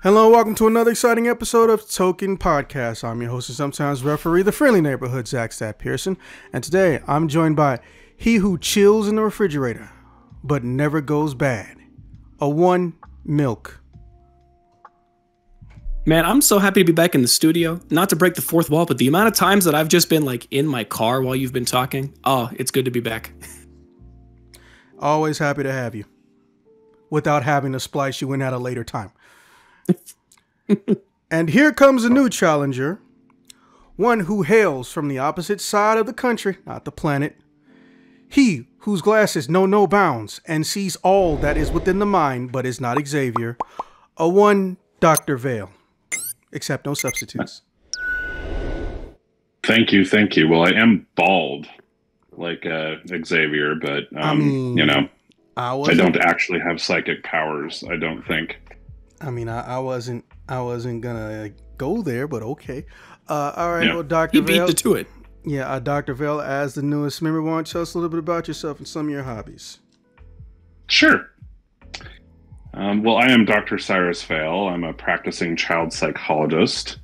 Hello, welcome to another exciting episode of Token Podcast. I'm your host and sometimes referee, the friendly neighborhood Zach Stat Pearson, and today I'm joined by he who chills in the refrigerator but never goes bad, a one milk. Man, I'm so happy to be back in the studio. Not to break the fourth wall, but the amount of times that I've just been like in my car while you've been talking, oh, it's good to be back. Always happy to have you, without having to splice you in at a later time. And here comes a new challenger, one who hails from the opposite side of the country, not the planet. He whose glasses know no bounds and sees all that is within the mind, but is not Xavier. A one Dr. Vale, except no substitutes. Thank you. Well, I am bald, like Xavier, but I don't actually have psychic powers. I don't think. I mean, I wasn't gonna go there, but okay. All right, yeah. Well, Dr. Vale. He beat to it. Yeah, Dr. Vale, as the newest member, why don't you tell us a little bit about yourself and some of your hobbies? Sure. Well, I am Dr. Cyrus Vale. I'm a practicing child psychologist,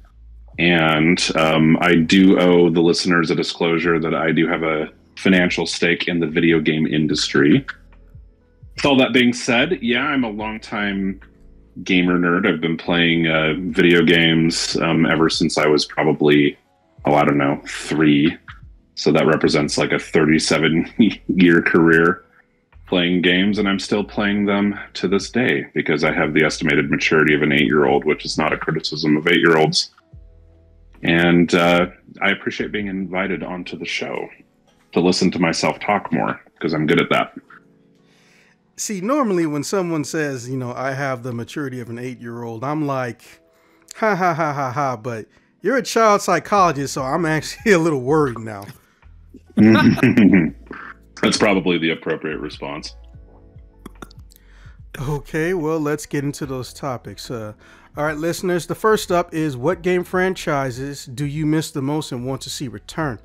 and I do owe the listeners a disclosure that I do have a financial stake in the video game industry. With all that being said, yeah, I'm a longtime gamer nerd. I've been playing video games ever since I was probably, 3. So that represents like a 37-year career playing games, and I'm still playing them to this day because I have the estimated maturity of an 8-year-old, which is not a criticism of 8-year-olds. And I appreciate being invited onto the show to listen to myself talk more because I'm good at that. See, normally when someone says, I have the maturity of an 8-year-old, I'm like, ha, ha, ha, ha, ha. But you're a child psychologist, so I'm actually a little worried now. That's probably the appropriate response. Okay, well, let's get into those topics. All right, listeners, the first up is what game franchises do you miss the most and want to see return?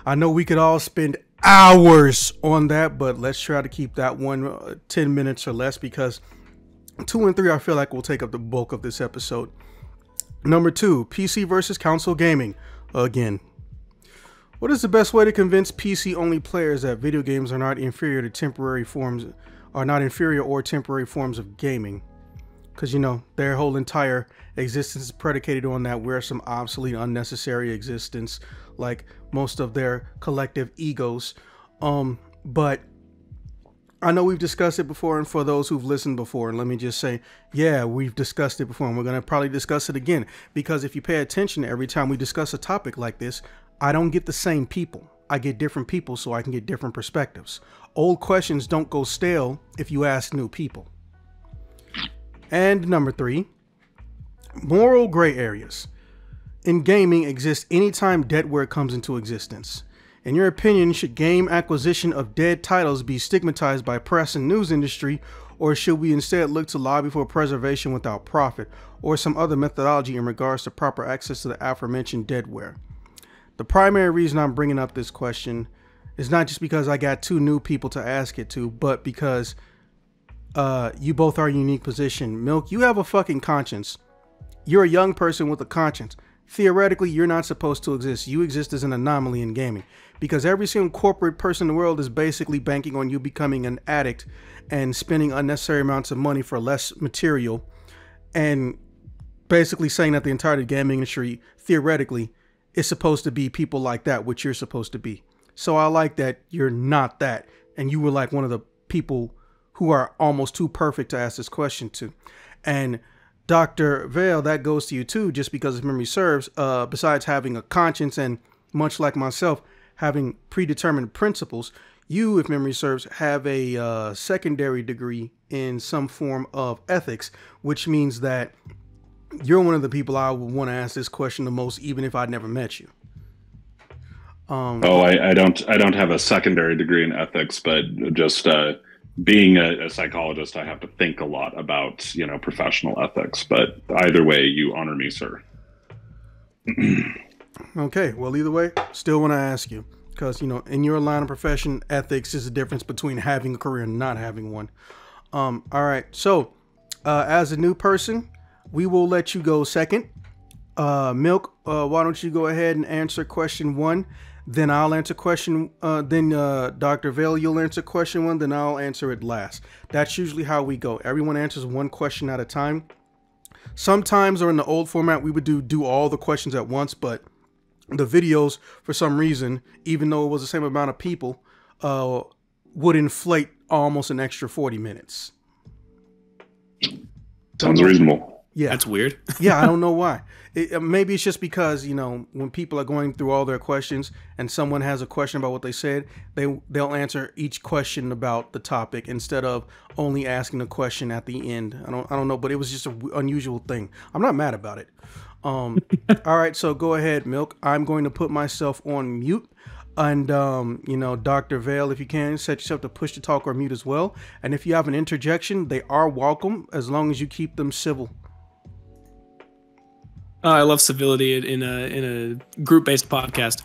I know we could all spend hours on that, but let's try to keep that one 10 minutes or less because 2 and 3 I feel like will take up the bulk of this episode. Number 2, PC versus console gaming. Again, what is the best way to convince PC only players that video games are not inferior or temporary forms of gaming? Because their whole entire existence is predicated on that we're some obsolete, unnecessary existence, like most of their collective egos. But I know we've discussed it before, and for those who've listened before, and let me just say, yeah, we've discussed it before, and we're going to probably discuss it again, because if you pay attention every time we discuss a topic like this, I don't get the same people. I get different people so I can get different perspectives. Old questions don't go stale if you ask new people. And number 3, moral gray areas in gaming exist anytime deadware comes into existence. In your opinion, should game acquisition of dead titles be stigmatized by press and news industry, or should we instead look to lobby for preservation without profit, or some other methodology in regards to proper access to the aforementioned deadware? The primary reason I'm bringing up this question is not just because I got 2 new people to ask it to, but because you both are in a unique position. Milk, you have a fucking conscience. You're a young person with a conscience. Theoretically, you're not supposed to exist. You exist as an anomaly in gaming because every single corporate person in the world is basically banking on you becoming an addict and spending unnecessary amounts of money for less material, and basically saying that the entire gaming industry theoretically is supposed to be people like that, which you're supposed to be. So I like that you're not that, and you were like one of the people who are almost too perfect to ask this question to. And Dr. Vale, that goes to you too, just because if memory serves, besides having a conscience and much like myself, having predetermined principles, you, if memory serves, have a secondary degree in some form of ethics, which means that you're one of the people I would want to ask this question the most, even if I'd never met you. I don't have a secondary degree in ethics, but just being a psychologist, I have to think a lot about, professional ethics. But either way, you honor me, sir. Okay, well, either way, still want to ask you, because, in your line of profession, ethics is the difference between having a career and not having one. All right, so as a new person, we will let you go second. Milk, why don't you go ahead and answer question 1? Then I'll answer question. Then Dr. Vale, you'll answer question 1. Then I'll answer it last. That's usually how we go. Everyone answers one question at a time. Sometimes, or in the old format, we would do all the questions at once. But the videos, for some reason, even though it was the same amount of people, would inflate almost an extra 40 minutes. Sounds reasonable. Yeah, that's weird. Yeah, I don't know why. Maybe it's just because, when people are going through all their questions and someone has a question about what they said, they'll answer each question about the topic instead of only asking a question at the end. I don't know, but it was just an unusual thing. I'm not mad about it. All right, so go ahead, Milk. I'm going to put myself on mute. And, Dr. Vale, if you can, set yourself to push to talk or mute as well. And if you have an interjection, they are welcome as long as you keep them civil. I love civility in a group-based podcast.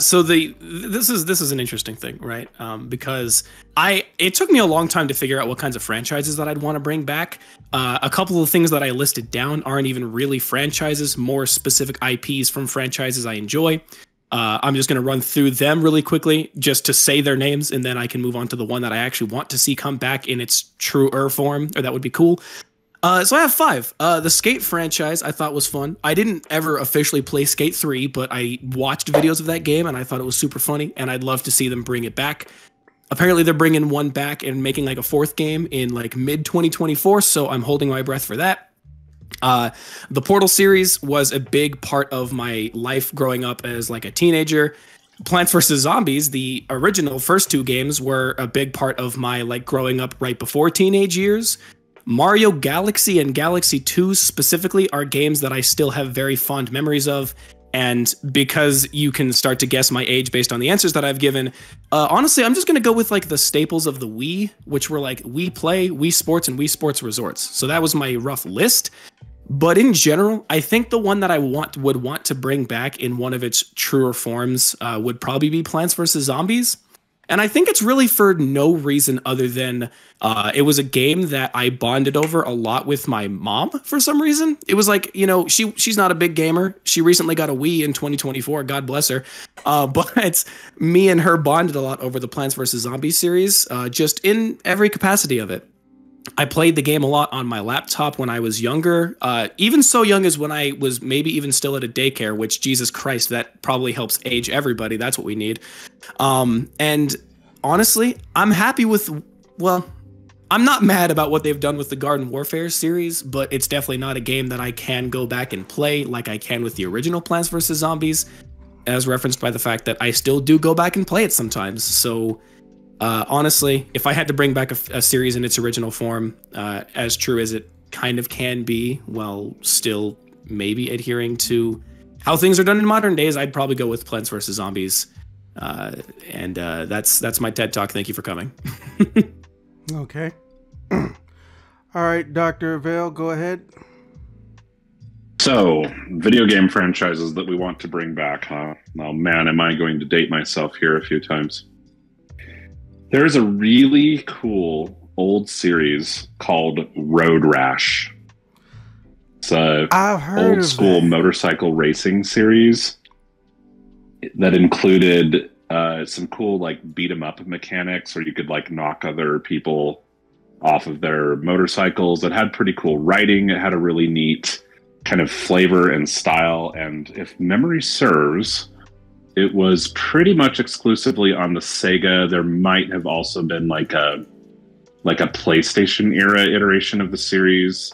So this is an interesting thing, right? Because it took me a long time to figure out what kinds of franchises that I'd want to bring back. A couple of things that I listed down aren't even really franchises, more specific IPs from franchises I enjoy. I'm just going to run through them really quickly just to say their names, and then I can move on to the one that I actually want to see come back in its truer form, or that would be cool. So I have 5. The Skate franchise I thought was fun. I didn't ever officially play Skate 3, but I watched videos of that game and I thought it was super funny, and I'd love to see them bring it back. Apparently they're bringing one back and making like a 4th game in like mid 2024, so I'm holding my breath for that. The Portal series was a big part of my life growing up as like a teenager. Plants vs. Zombies, the original first 2 games, were a big part of my like growing up right before teenage years. Mario Galaxy and Galaxy 2 specifically are games that I still have very fond memories of. And because you can start to guess my age based on the answers that I've given, honestly, I'm just going to go with like the staples of the Wii, which were like Wii Play, Wii Sports, and Wii Sports Resorts. So that was my rough list. But in general, I think the one that I would want to bring back in one of its truer forms would probably be Plants vs. Zombies. And I think it's really for no reason other than it was a game that I bonded over a lot with my mom for some reason. It was like, she's not a big gamer. She recently got a Wii in 2024. God bless her. But me and her bonded a lot over the Plants vs. Zombies series, just in every capacity of it. I played the game a lot on my laptop when I was younger, even so young as when I was maybe even still at a daycare, which, Jesus Christ, that probably helps age everybody. That's what we need. And honestly, I'm happy with, I'm not mad about what they've done with the Garden Warfare series, but it's definitely not a game that I can go back and play like I can with the original Plants vs. Zombies, as referenced by the fact that I still do go back and play it sometimes. So honestly, if I had to bring back a series in its original form, as true as it kind of can be, while still maybe adhering to how things are done in modern days, I'd probably go with Plants vs. Zombies. And that's my TED Talk. Thank you for coming. Okay. All right, Dr. Vale, go ahead. So, video game franchises that we want to bring back, huh? Oh man, am I going to date myself here a few times. There's a really cool old series called Road Rash. It's a old school motorcycle racing series that included some cool like beat 'em up mechanics where you could like knock other people off of their motorcycles. It had pretty cool writing. It had a really neat kind of flavor and style. And if memory serves, it was pretty much exclusively on the Sega. There might have also been like a PlayStation era iteration of the series.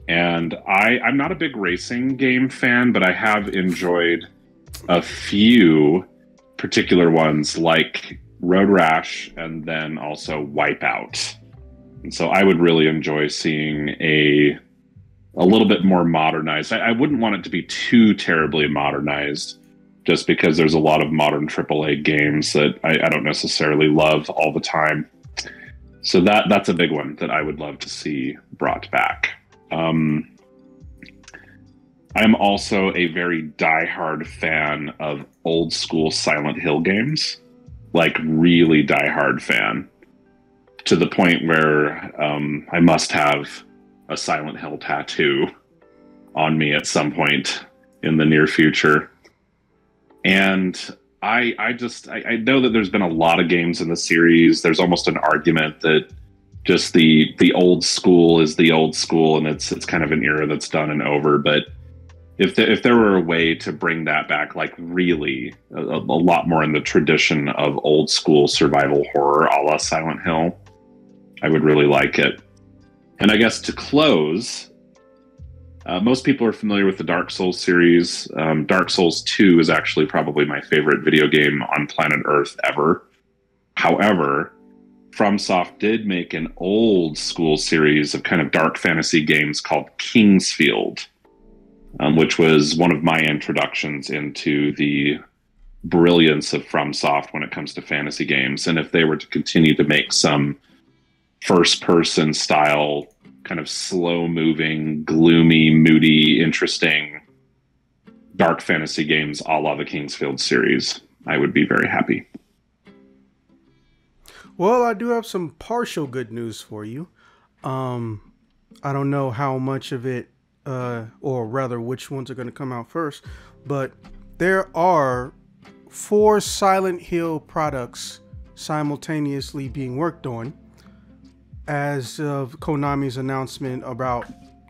And I'm not a big racing game fan, but I have enjoyed a few particular ones like Road Rash and then also Wipeout. And so I would really enjoy seeing a little bit more modernized. I wouldn't want it to be too terribly modernized, just because there's a lot of modern AAA games that I don't necessarily love all the time. So that's a big one that I would love to see brought back. I'm also a very diehard fan of old school Silent Hill games, like really diehard fan, to the point where I must have a Silent Hill tattoo on me at some point in the near future. And I know that there's been a lot of games in the series. There's almost an argument that just the old school is the old school, and it's kind of an era that's done and over. But if there were a way to bring that back, like really a lot more in the tradition of old school survival horror a la Silent Hill, I would really like it. And I guess to close, most people are familiar with the Dark Souls series. Dark Souls 2 is actually probably my favorite video game on planet Earth ever. However, FromSoft did make an old school series of kind of dark fantasy games called Kingsfield, which was one of my introductions into the brilliance of FromSoft when it comes to fantasy games. And if they were to continue to make some first-person style, kind of slow-moving, gloomy, moody, interesting dark fantasy games a la the Kingsfield series, I would be very happy. Well, I do have some partial good news for you. I don't know how much of it, or rather which ones are going to come out first, but there are 4 Silent Hill products simultaneously being worked on as of Konami's announcement about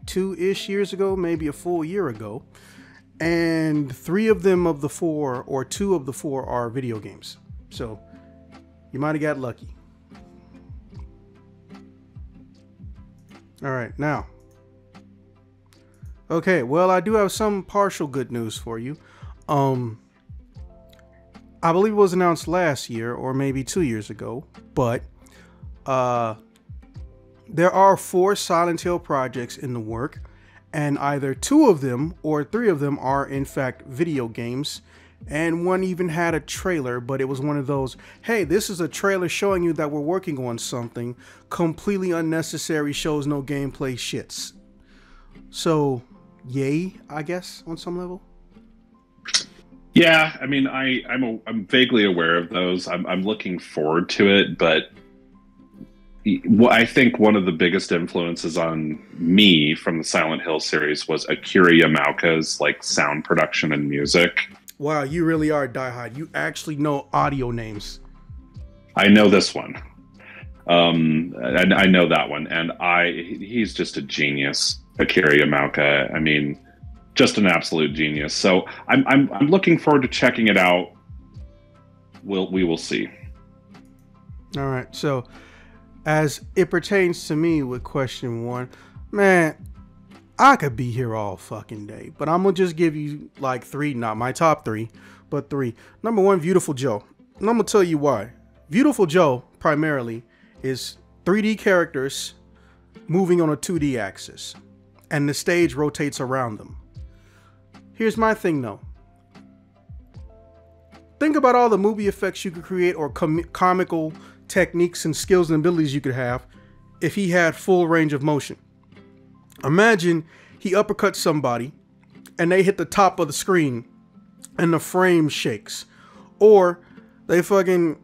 2-ish years ago, maybe a full year ago. And 3 of them of the 4, or 2 of the 4, are video games. So you might have got lucky. All right, now. Okay, well, I do have some partial good news for you. I believe it was announced last year or maybe 2 years ago, but there are 4 Silent Hill projects in the work, and either 2 of them or 3 of them are in fact video games, and one even had a trailer, but it was one of those, hey, this is a trailer showing you that we're working on something, completely unnecessary, shows no gameplay shits. So, yay, I guess, on some level. Yeah, I mean, I'm vaguely aware of those. I'm looking forward to it, but I think one of the biggest influences on me from the Silent Hill series was Akira Yamaoka's like sound production and music. Wow, you really are diehard. You actually know audio names. I know this one. And I know that one, and he's just a genius, Akira Yamaoka. I mean, just an absolute genius. So I'm looking forward to checking it out. We will see. All right, so as it pertains to me with question 1, man, I could be here all fucking day, but I'm gonna just give you like 3, not my top 3, but 3. Number 1, Beautiful Joe. And I'm gonna tell you why. Beautiful Joe primarily is 3D characters moving on a 2D axis, and the stage rotates around them. Here's my thing though. Think about all the movie effects you could create, or comical techniques and skills and abilities you could have if he had full range of motion. Imagine he uppercuts somebody and they hit the top of the screen and the frame shakes, or they fucking,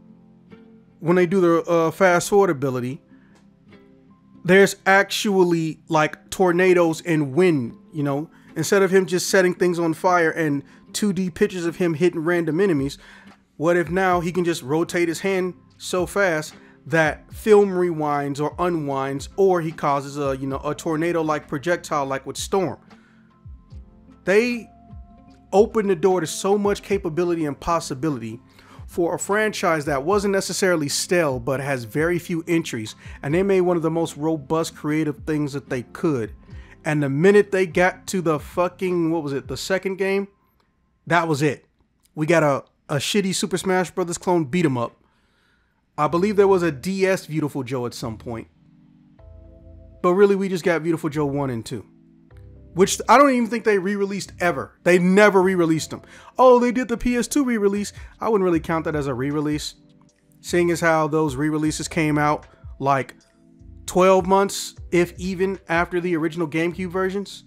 when they do the fast forward ability, there's actually like tornadoes and wind, you know, instead of him just setting things on fire and 2D pictures of him hitting random enemies. What if now he can just rotate his hand so fast that film rewinds or unwinds, or he causes a tornado like projectile like with Storm. They opened the door to so much capability and possibility for a franchise that wasn't necessarily stale but has very few entries, and they made one of the most robust creative things that they could. And the minute they got to the fucking, what was it, the second game, that was it. We got a shitty Super Smash Brothers clone beat 'em up. I believe there was a DS Beautiful Joe at some point. But really, we just got Beautiful Joe 1 and 2. Which I don't even think they re-released ever. They never re-released them. Oh, they did the PS2 re-release. I wouldn't really count that as a re-release, seeing as how those re-releases came out like 12 months, if even, after the original GameCube versions.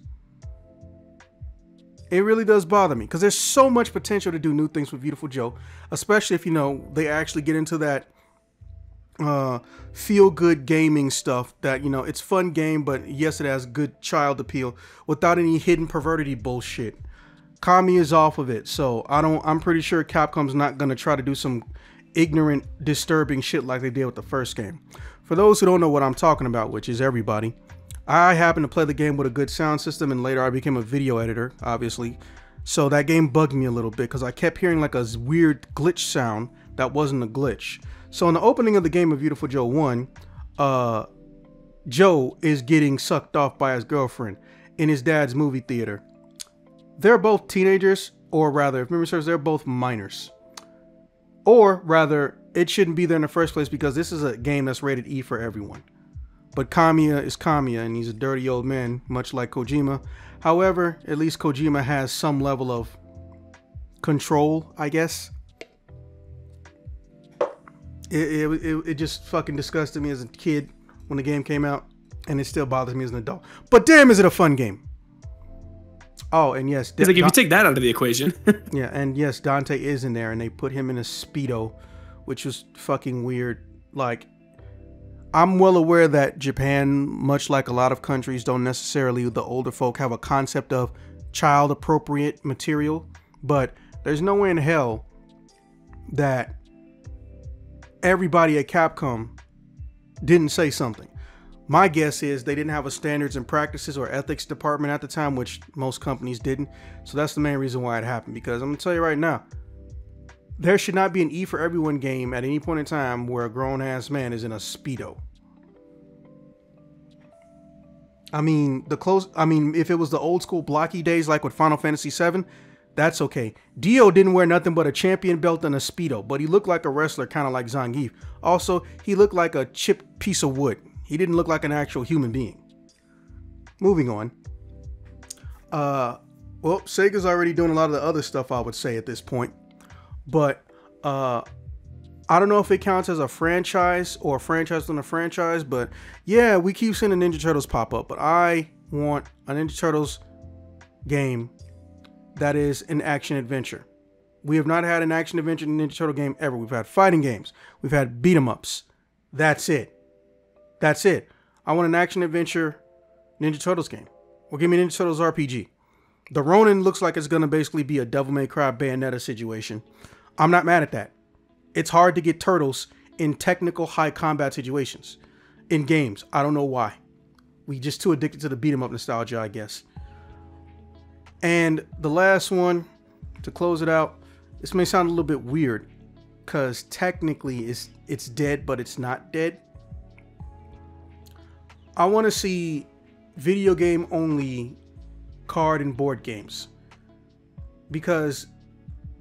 It really does bother me, because there's so much potential to do new things with Beautiful Joe, especially if, they actually get into that feel good gaming stuff that, you know, it's fun game, but yes, it has good child appeal without any hidden perverted bullshit. Kami is off of it, so I'm pretty sure Capcom's not gonna try to do some ignorant, disturbing shit like they did with the first game. For those who don't know what I'm talking about, which is everybody, I happened to play the game with a good sound system, and later I became a video editor, obviously. So that game bugged me a little bit because I kept hearing like a weird glitch sound that wasn't a glitch. So in the opening of the game of Beautiful Joe 1, Joe is getting sucked off by his girlfriend in his dad's movie theater. They're both teenagers, or rather, if memory serves, they're both minors. Or rather, it shouldn't be there in the first place because this is a game that's rated E for everyone. But Kamiya is Kamiya, and he's a dirty old man, much like Kojima. However, at least Kojima has some level of control, I guess. It just fucking disgusted me as a kid when the game came out, and it still bothers me as an adult. But damn, is it a fun game. Oh, and yes. It's like if you take that out of the equation. Yeah, and yes, Dante is in there, and they put him in a Speedo, which was fucking weird. Like, I'm well aware that Japan, much like a lot of countries, don't necessarily, the older folk, have a concept of child appropriate material, but there's no way in hell that everybody at Capcom didn't say something. My guess is they didn't have a standards and practices or ethics department at the time, which most companies didn't. So that's the main reason why it happened, because I'm gonna tell you right now, there should not be an E for everyone game at any point in time where a grown-ass man is in a Speedo. I mean, if it was the old school blocky days like with Final Fantasy VII, that's okay. Dio didn't wear nothing but a champion belt and a Speedo, but he looked like a wrestler, kind of like Zangief. Also, he looked like a chipped piece of wood. He didn't look like an actual human being. Moving on. Well, Sega's already doing a lot of the other stuff, I would say, at this point. But I don't know if it counts as a franchise or a franchise within a franchise, but yeah, we keep seeing the Ninja Turtles pop up. But I want a Ninja Turtles game that is an action adventure. We have not had an action adventure in the Ninja Turtle game ever. We've had fighting games. We've had beat 'em ups. That's it. That's it. I want an action adventure Ninja Turtles game. Or give me Ninja Turtles RPG. The Ronin looks like it's going to basically be a Devil May Cry Bayonetta situation. I'm not mad at that. It's hard to get turtles in technical high combat situations in games. I don't know why. We just too addicted to the beat 'em up nostalgia, I guess. And the last one, to close it out, this may sound a little bit weird because technically it's dead, but it's not dead. I want to see video game only card and board games, because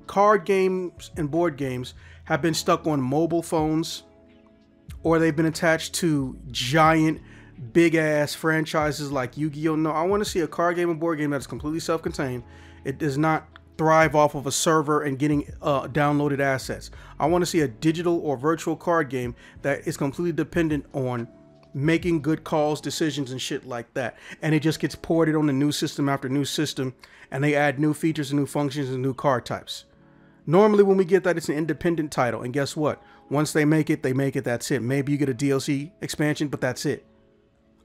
card games and board games have been stuck on mobile phones, or they've been attached to giant big ass franchises like Yu-Gi-Oh! No, I want to see a card game and board game that is completely self-contained. It does not thrive off of a server and getting downloaded assets. I want to see a digital or virtual card game that is completely dependent on making good calls, decisions, and shit like that. And it just gets ported on the new system after new system, and they add new features and new functions and new card types. Normally when we get that, it's an independent title, and guess what? Once they make it, that's it. Maybe you get a DLC expansion, but that's it.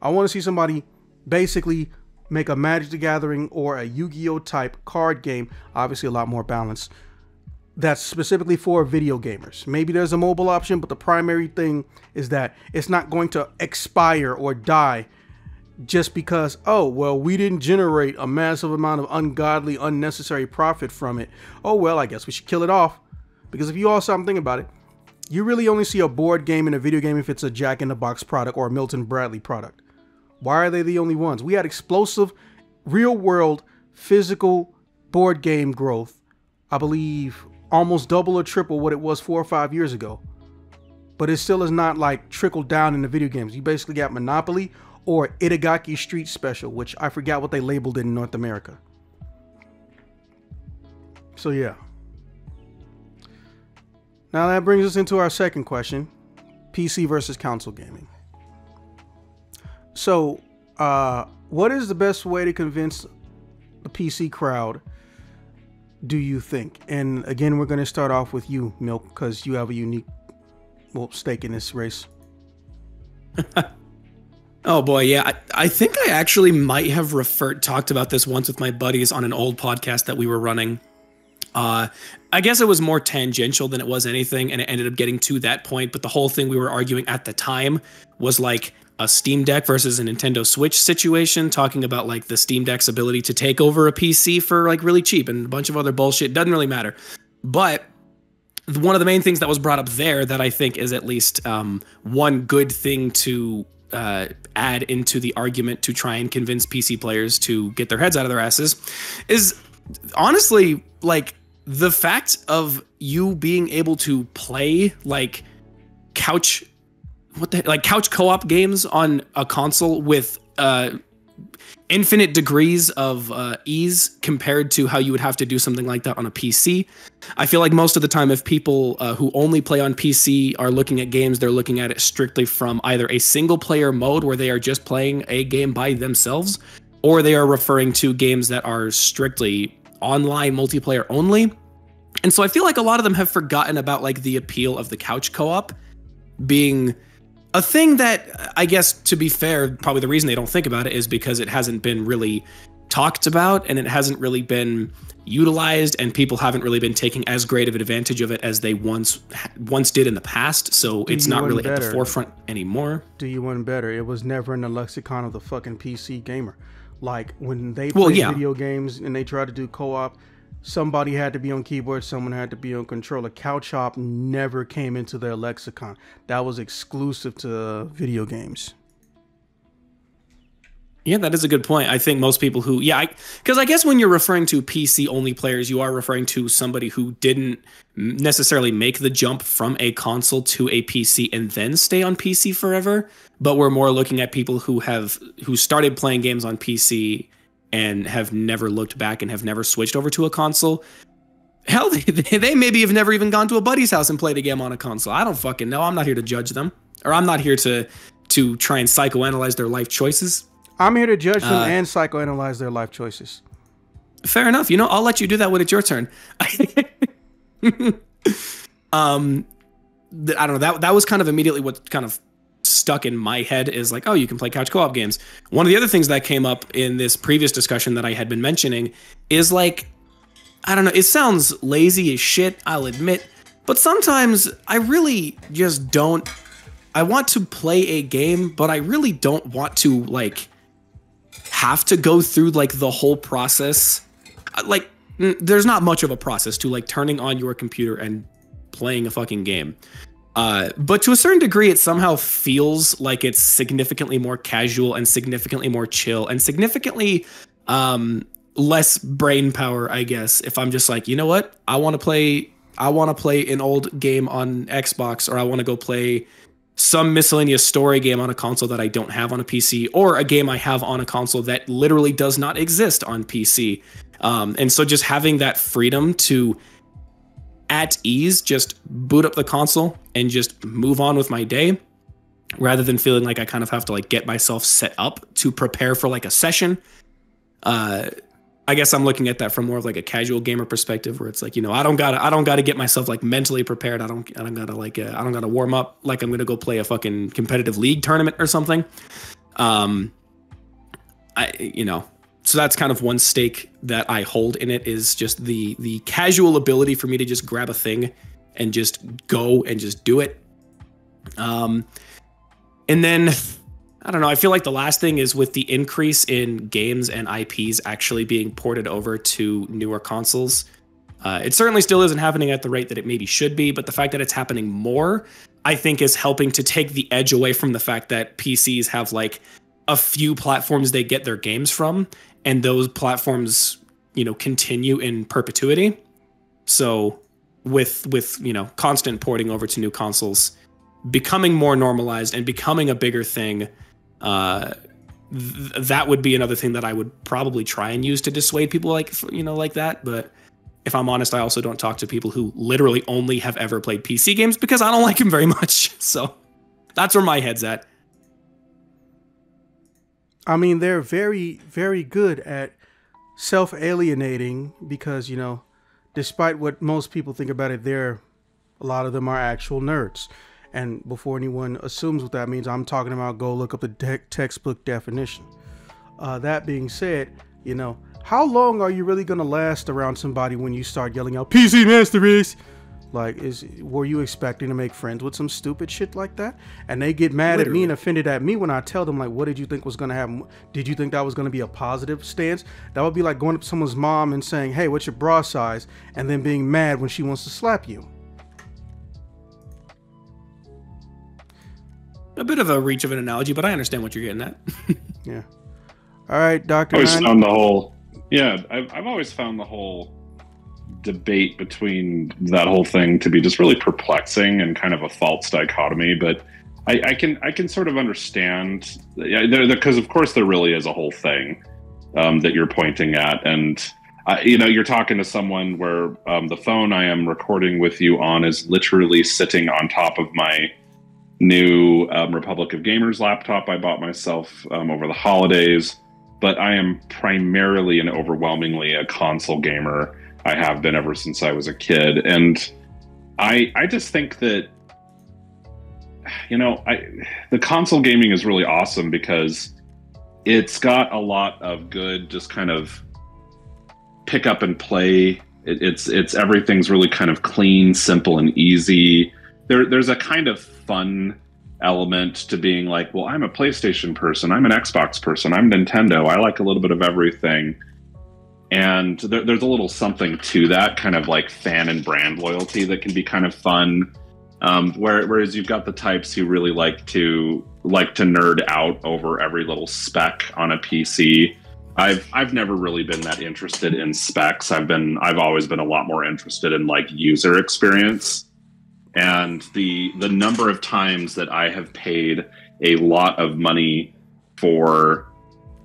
I want to see somebody basically make a Magic the Gathering or a Yu-Gi-Oh! Type card game, obviously a lot more balanced, that's specifically for video gamers. Maybe there's a mobile option, but the primary thing is that it's not going to expire or die just because, oh, well, we didn't generate a massive amount of ungodly, unnecessary profit from it. Oh, well, I guess we should kill it off. Because if you all stop and think about it, you really only see a board game and a video game if it's a Jack in the Box product or a Milton Bradley product. Why are they the only ones? We had explosive, real world, physical board game growth, I believe, almost double or triple what it was 4 or 5 years ago. But it still is not like trickled down in the video games. You basically got Monopoly or Itagaki Street Special, which I forgot what they labeled it in North America. So yeah. Now that brings us into our second question, PC versus console gaming. So, what is the best way to convince the PC crowd, do you think? And again, we're going to start off with you, Milk, because you have a unique stake in this race. Oh boy, yeah. I think I actually might have talked about this once with my buddies on an old podcast that we were running. I guess it was more tangential than it was anything, and it ended up getting to that point. But the whole thing we were arguing at the time was like a Steam Deck versus a Nintendo Switch situation, talking about like the Steam Deck's ability to take over a PC for like really cheap and a bunch of other bullshit. Doesn't really matter. But one of the main things that was brought up there that I think is at least one good thing to add into the argument to try and convince PC players to get their heads out of their asses is honestly like the fact of you being able to play like couch co-op games on a console with infinite degrees of ease compared to how you would have to do something like that on a PC. I feel like most of the time, if people who only play on PC are looking at games, they're looking at it strictly from either a single player mode where they are just playing a game by themselves, or they are referring to games that are strictly online multiplayer only. And so I feel like a lot of them have forgotten about like the appeal of the couch co-op being a thing that, I guess, to be fair, probably the reason they don't think about it is because it hasn't been really talked about and it hasn't really been utilized, and people haven't really been taking as great of an advantage of it as they once did in the past. So it's not really at the forefront anymore. Do you want better? It was never in the lexicon of the fucking PC gamer. Like when they play video games and they try to do co-op, somebody had to be on keyboard, someone had to be on controller. Couch hop never came into their lexicon. That was exclusive to video games. Yeah, that is a good point. I think most people who, because I guess when you're referring to PC only players, you are referring to somebody who didn't necessarily make the jump from a console to a PC and then stay on PC forever. But we're more looking at people who started playing games on PC and have never looked back and have never switched over to a console. Hell, they maybe have never even gone to a buddy's house and played a game on a console. I don't fucking know. I'm not here to judge them, or I'm not here to try and psychoanalyze their life choices. I'm here to judge them and psychoanalyze their life choices. Fair enough. I'll let you do that when it's your turn. I don't know. That was kind of immediately what kind of stuck in my head is like, oh, you can play couch co-op games. One of the other things that came up in this previous discussion that I had been mentioning is like, I don't know, it sounds lazy as shit, I'll admit, but sometimes I really just don't. I want to play a game, but I really don't want to like have to go through like the whole process. Like there's not much of a process to like turning on your computer and playing a fucking game. But to a certain degree, it somehow feels like it's significantly more casual and significantly more chill and significantly less brain power, I guess. If I'm just like, you know what, I want to play an old game on Xbox, or I want to go play some miscellaneous story game on a console that I don't have on a PC, or a game I have on a console that literally does not exist on PC. And so just having that freedom to at ease just boot up the console and just move on with my day, rather than feeling like I kind of have to like get myself set up to prepare for like a session. I guess I'm looking at that from more of like a casual gamer perspective, where it's like, I don't gotta get myself like mentally prepared. I don't gotta warm up like I'm gonna go play a fucking competitive league tournament or something. So that's kind of one stake that I hold in it, is just the casual ability for me to just grab a thing and just go and just do it. And then I don't know, I feel like the last thing is with the increase in games and IPs actually being ported over to newer consoles. It certainly still isn't happening at the rate that it maybe should be, but the fact that it's happening more, I think, is helping to take the edge away from the fact that PCs have like a few platforms they get their games from, and those platforms, continue in perpetuity. So with constant porting over to new consoles becoming more normalized and becoming a bigger thing, that would be another thing that I would probably try and use to dissuade people like that. But if I'm honest, I also don't talk to people who literally only have ever played PC games because I don't like them very much. So that's where my head's at. I mean, they're very, very good at self-alienating because, despite what most people think about it, a lot of them are actual nerds. And before anyone assumes what that means, I'm talking about go look up the textbook definition. That being said, you know, how long are you really gonna last around somebody when you start yelling out PC Master Race? Like, were you expecting to make friends with some stupid shit like that? And they get mad at me and offended at me when I tell them, like, what did you think was gonna happen? Did you think that was gonna be a positive stance? That would be like going up to someone's mom and saying, hey, what's your bra size? And then being mad when she wants to slap you. A bit of a reach of an analogy, but I understand what you're getting at. Yeah. All right, Dr. I always found the whole, I've always found the whole debate between that whole thing to be just really perplexing and kind of a false dichotomy. But I can sort of understand, because of course there really is a whole thing that you're pointing at, and you're talking to someone where the phone I am recording with you on is literally sitting on top of my new Republic of Gamers laptop I bought myself over the holidays. But I am primarily and overwhelmingly a console gamer. I have been ever since I was a kid. And I just think that, the console gaming is really awesome because it's got a lot of good, just kind of pick up and play. It's everything's really kind of clean, simple, and easy. There's a kind of fun element to being like, well, I'm a PlayStation person, I'm an Xbox person, I'm Nintendo, I like a little bit of everything. And there's a little something to that kind of like fan and brand loyalty that can be kind of fun. Whereas you've got the types who really like to nerd out over every little spec on a PC. I've never really been that interested in specs. I've always been a lot more interested in like user experience. And the number of times that I have paid a lot of money for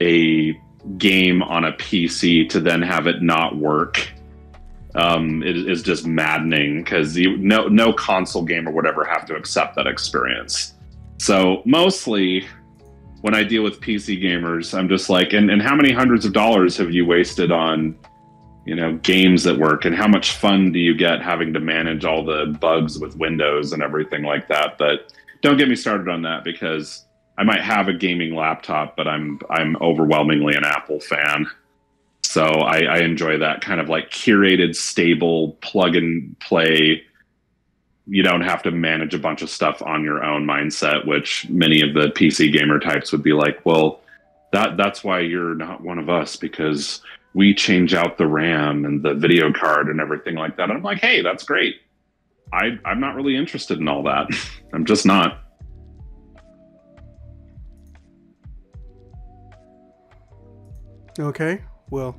a game on a PC to then have it not work is just maddening, because no console gamer would ever have to accept that experience. So mostly when I deal with PC gamers, I'm just like, and how many hundreds of dollars have you wasted on games that work, and how much fun do you get having to manage all the bugs with Windows and everything like that? But don't get me started on that, because I might have a gaming laptop, but I'm overwhelmingly an Apple fan. So I enjoy that kind of like curated, stable, plug and play. You don't have to manage a bunch of stuff on your own mindset, which many of the PC gamer types would be like, well, that's why you're not one of us, because we change out the RAM and the video card and everything like that. And I'm like, hey, that's great. I'm not really interested in all that. I'm just not. Okay, well,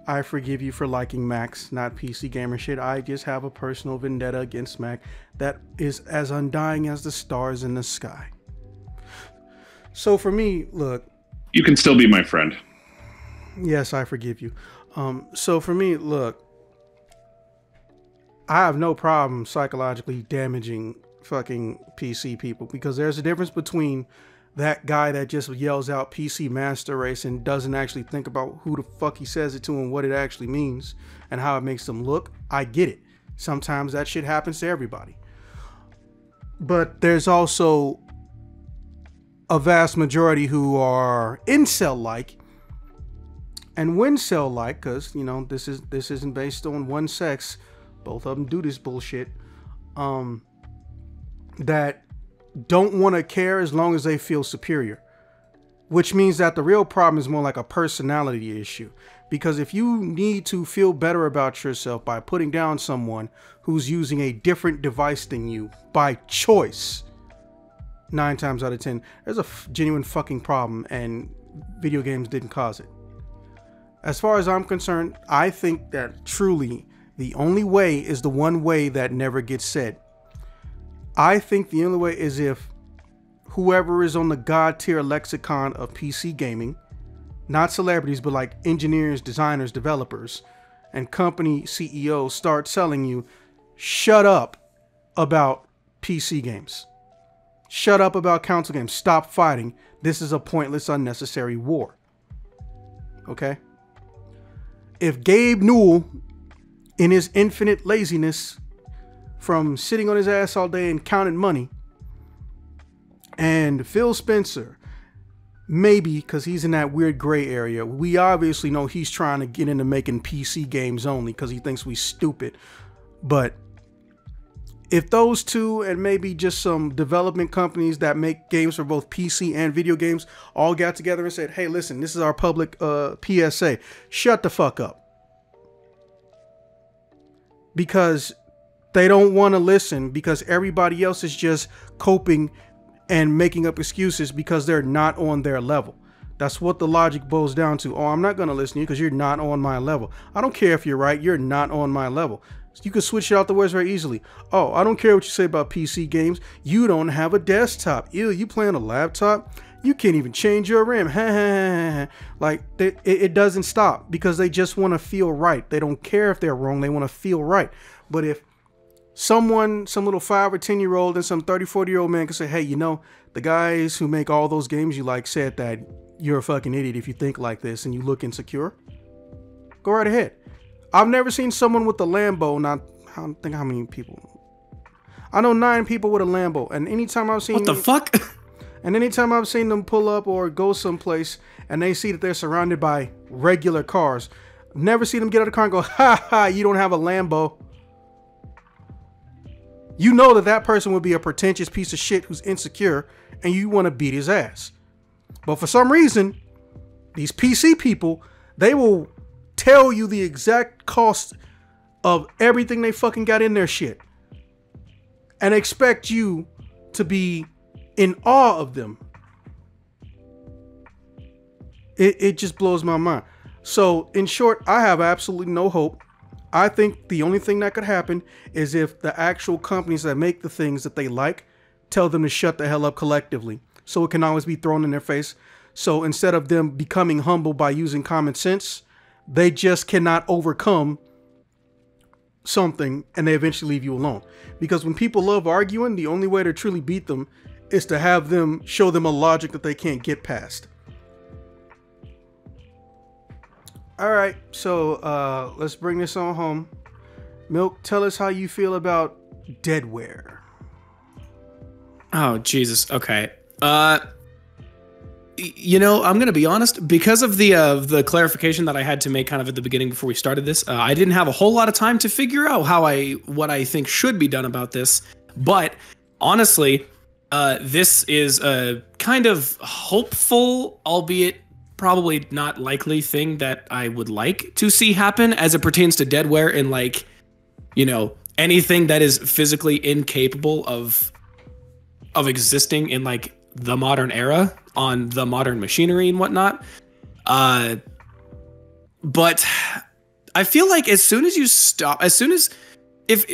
I forgive you for liking Macs, not PC gamer shit. I just have a personal vendetta against Mac that is as undying as the stars in the sky. So for me, look. You can still be my friend. Yes, I forgive you. So for me, look, I have no problem psychologically damaging fucking PC people, because there's a difference between that guy that just yells out PC Master Race and doesn't actually think about who the fuck he says it to and what it actually means and how it makes them look. I get it. Sometimes that shit happens to everybody. But there's also a vast majority who are incel-like. And Wincel-like, because this isn't based on one sex, both of them do this bullshit, that don't want to care as long as they feel superior, which means that the real problem is more like a personality issue. Because if you need to feel better about yourself by putting down someone who's using a different device than you by choice, 9 times out of 10 there's a genuine fucking problem, and video games didn't cause it. As far as I'm concerned, I think that truly the only way is the one way that never gets said. I think the only way is if whoever is on the god tier lexicon of PC gaming, not celebrities, but like engineers, designers, developers, and company CEOs start telling you, shut up about PC games. Shut up about console games. Stop fighting. This is a pointless, unnecessary war. Okay? If Gabe Newell, in his infinite laziness from sitting on his ass all day and counting money, And Phil Spencer, maybe because he's in that weird gray area. We obviously know he's trying to get into making PC games only because he thinks we stupid. But if those two and maybe just some development companies that make games for both PC and video games all got together and said, hey, listen, this is our public PSA. Shut the fuck up. Because they don't want to listen, because everybody else is just coping and making up excuses because they're not on their level. That's what the logic boils down to. Oh, I'm not going to listen to you because you're not on my level. I don't care if you're right. You're not on my level. You can switch it out the words very easily. Oh, I don't care what you say about PC games. You don't have a desktop. Ew, you play on a laptop? You can't even change your RAM. Like, it doesn't stop because they just want to feel right. They don't care if they're wrong. They want to feel right. But if someone, some little 5 or 10-year-old and some 30, 40-year-old man can say, hey, you know, the guys who make all those games you like said that you're a fucking idiot if you think like this and you look insecure. Go right ahead. I've never seen someone with a Lambo. I don't think how many people. I know 9 people with a Lambo. And anytime I've seen... What the fuck? And anytime I've seen them pull up or go someplace and they see that they're surrounded by regular cars, never see them get out of the car and go, ha ha, you don't have a Lambo. You know that person would be a pretentious piece of shit who's insecure and you want to beat his ass. But for some reason, these PC people, they will tell you the exact cost of everything they fucking got in their shit and expect you to be in awe of them. It just blows my mind. So in short, I have absolutely no hope. I think the only thing that could happen is if the actual companies that make the things that they like tell them to shut the hell up collectively, so it can always be thrown in their face. So instead of them becoming humble by using common sense, they just cannot overcome something and they eventually leave you alone. Because when people love arguing, the only way to truly beat them is to have them show them a logic that they can't get past. All right, so let's bring this on home. Milk, tell us how you feel about deadware. Oh, Jesus. Okay. You know, I'm going to be honest, because of the clarification that I had to make kind of at the beginning before we started this, I didn't have a whole lot of time to figure out what I think should be done about this. But honestly, this is a kind of hopeful, albeit probably not likely thing that I would like to see happen as it pertains to deadware and, like, you know, anything that is physically incapable of existing in, like, the modern era on the modern machinery and whatnot. But I feel like if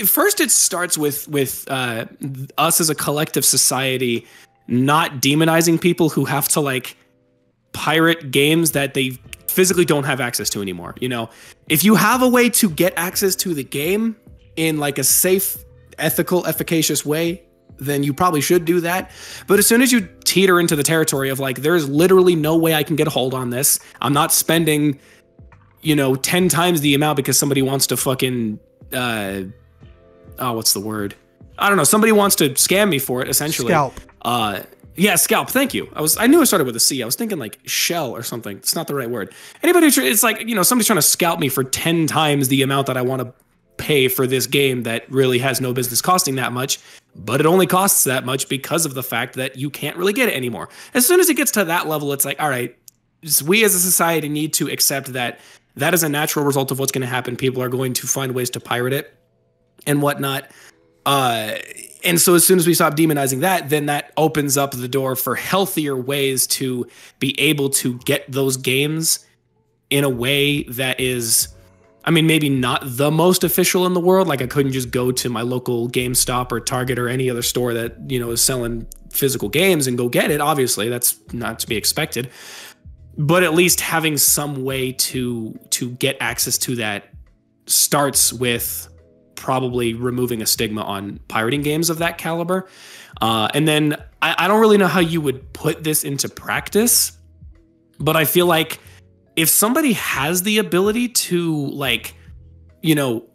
first it starts with us as a collective society not demonizing people who have to, like, pirate games that they physically don't have access to anymore. You know, if you have a way to get access to the game in, like, a safe, ethical, efficacious way, then you probably should do that. But as soon as you teeter into the territory of, like, there's literally no way I can get a hold on this, I'm not spending, you know, 10 times the amount because somebody wants to fucking, what's the word? I don't know. Somebody wants to scam me for it, essentially. Scalp. Yeah, scalp. Thank you. I knew it started with a C. I was thinking like shell or something. It's not the right word. It's like, you know, somebody's trying to scalp me for 10 times the amount that I want to pay for this game that really has no business costing that much, but it only costs that much because of the fact that you can't really get it anymore. As soon as it gets to that level, it's like, all right, we as a society need to accept that that is a natural result of what's going to happen. People are going to find ways to pirate it and whatnot. And so as soon as we stop demonizing that, then that opens up the door for healthier ways to be able to get those games in a way that is, I mean, maybe not the most official in the world. Like, I couldn't just go to my local GameStop or Target or any other store that, you know, is selling physical games and go get it. Obviously, that's not to be expected. But at least having some way to get access to that starts with probably removing a stigma on pirating games of that caliber. And then I don't really know how you would put this into practice, but I feel like if somebody has the ability to, like, you know,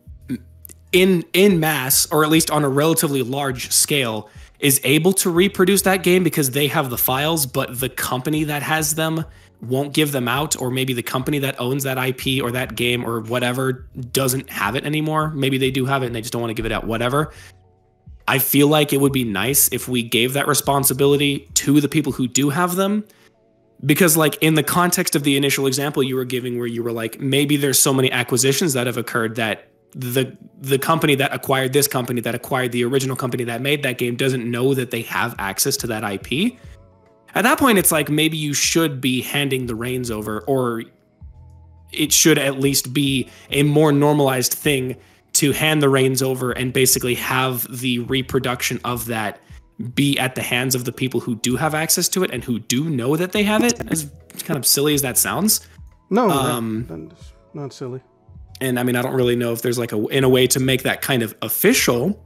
in mass, or at least on a relatively large scale, is able to reproduce that game because they have the files, but the company that has them won't give them out, or maybe the company that owns that IP or that game or whatever doesn't have it anymore. Maybe they do have it and they just don't want to give it out, whatever. I feel like it would be nice if we gave that responsibility to the people who do have them. Because like in the context of the initial example you were giving, where you were like, maybe there's so many acquisitions that have occurred that the company that acquired this company that acquired the original company that made that game doesn't know that they have access to that IP. At that point, it's like maybe you should be handing the reins over, or it should at least be a more normalized thing to hand the reins over and basically have the reproduction of that be at the hands of the people who do have access to it and who do know that they have it. As kind of silly as that sounds. No, that's not silly. And I mean, I don't really know if there's like in a way to make that kind of official,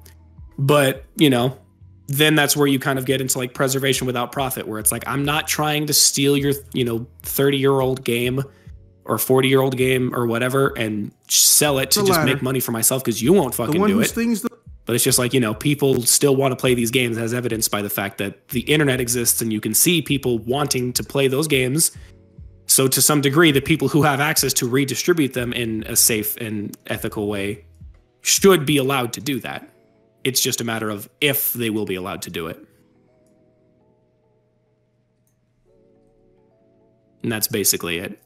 but you know, then that's where you kind of get into like preservation without profit, where it's like, I'm not trying to steal your, 30-year-old game or 40-year-old game or whatever and sell it to just make money for myself because you won't fucking do it. But it's just like, people still want to play these games, as evidenced by the fact that the internet exists and you can see people wanting to play those games. So to some degree, the people who have access to redistribute them in a safe and ethical way should be allowed to do that. It's just a matter of if they will be allowed to do it. And that's basically it.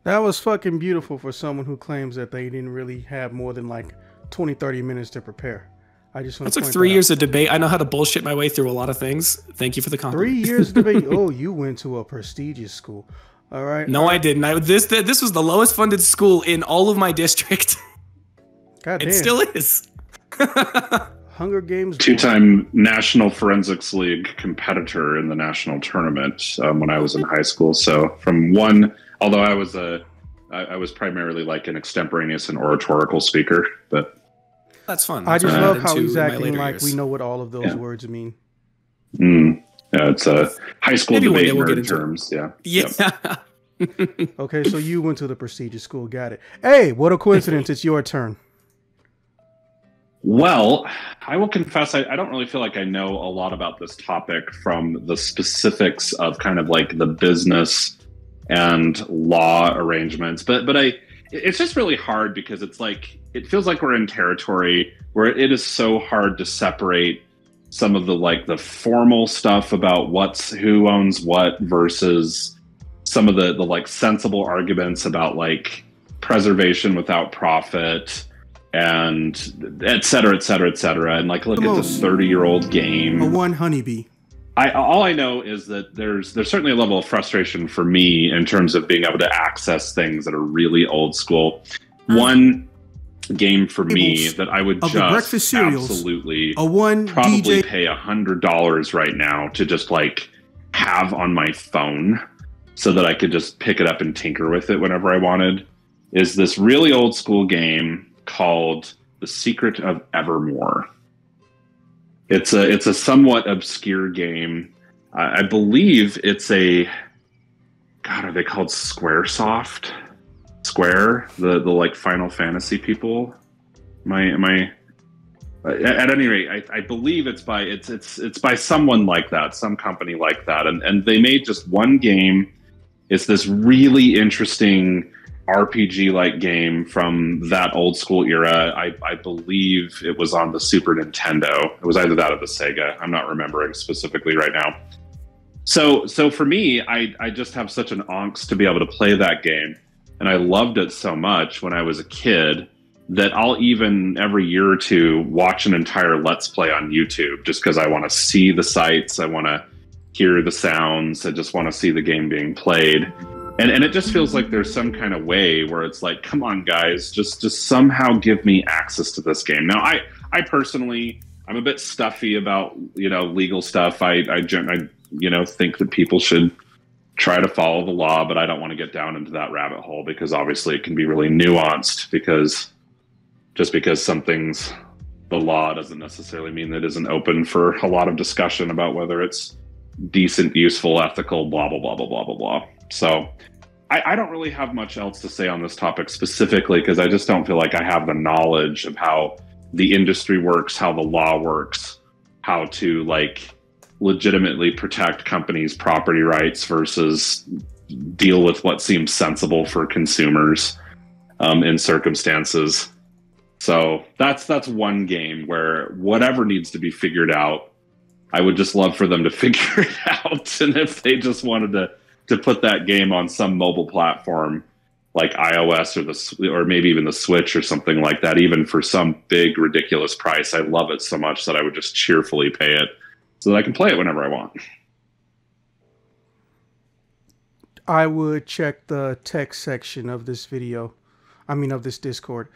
That was fucking beautiful for someone who claims that they didn't really have more than like 20, 30 minutes to prepare. I just want to took 3 years of debate. I know how to bullshit my way through a lot of things. Thank you for the compliment. 3 years of debate. Oh, you went to a prestigious school. All right. No, I didn't. This was the lowest funded school in all of my district. God damn. It still is. Hunger Games. Two-time National Forensics League competitor in the national tournament when I was in high school. So although I was primarily like an extemporaneous and oratorical speaker, but that's fun. I just love how he's acting like we know what all of those words mean. Yeah, it's a high school debate nerd terms. Yeah. Yep. Okay, so you went to the prestigious school. Got it. Hey, what a coincidence. It's your turn. Well, I will confess, I don't really feel like I know a lot about this topic from the specifics of kind of like the business and law arrangements, but it's just really hard because it's like, it feels like we're in territory where it is so hard to separate some of the formal stuff about who owns what versus some of the like sensible arguments about like preservation without profit and et cetera, et cetera, et cetera. And like, look at this 30-year-old game. A one honeybee. All I know is that there's certainly a level of frustration for me in terms of being able to access things that are really old school. One game for me that I would just absolutely probably pay $100 right now to just like have on my phone so that I could just pick it up and tinker with it whenever I wanted is this really old school game called The Secret of Evermore. It's a somewhat obscure game. I believe it's are they called Squaresoft? Square, the like Final Fantasy people. At any rate, I believe it's by someone like that, some company like that, and they made just one game. It's this really interesting RPG-like game from that old school era. I believe it was on the Super Nintendo. It was either that or the Sega. I'm not remembering specifically right now. So for me, I just have such an angst to be able to play that game. And I loved it so much when I was a kid that I'll even every year or two watch an entire Let's Play on YouTube just because I want to see the sights. I want to hear the sounds. I just want to see the game being played. And it just feels like there's some kind of way where it's like, come on, guys, just somehow give me access to this game. Now, I personally, I'm a bit stuffy about, legal stuff. I think that people should try to follow the law, but I don't want to get down into that rabbit hole because obviously it can be really nuanced because just because something's the law doesn't necessarily mean that it isn't open for a lot of discussion about whether it's decent, useful, ethical, blah, blah, blah, blah, blah, blah, blah. So I don't really have much else to say on this topic specifically because I just don't feel like I have the knowledge of how the industry works, how the law works, how to like legitimately protect companies' property rights versus deal with what seems sensible for consumers in circumstances. So that's one game where whatever needs to be figured out, I would just love for them to figure it out. And if they just wanted to put that game on some mobile platform like iOS or maybe even the Switch or something like that, even for some big ridiculous price, I love it so much that I would just cheerfully pay it so that I can play it whenever I want. I would check the text section of this video. I mean, of this Discord.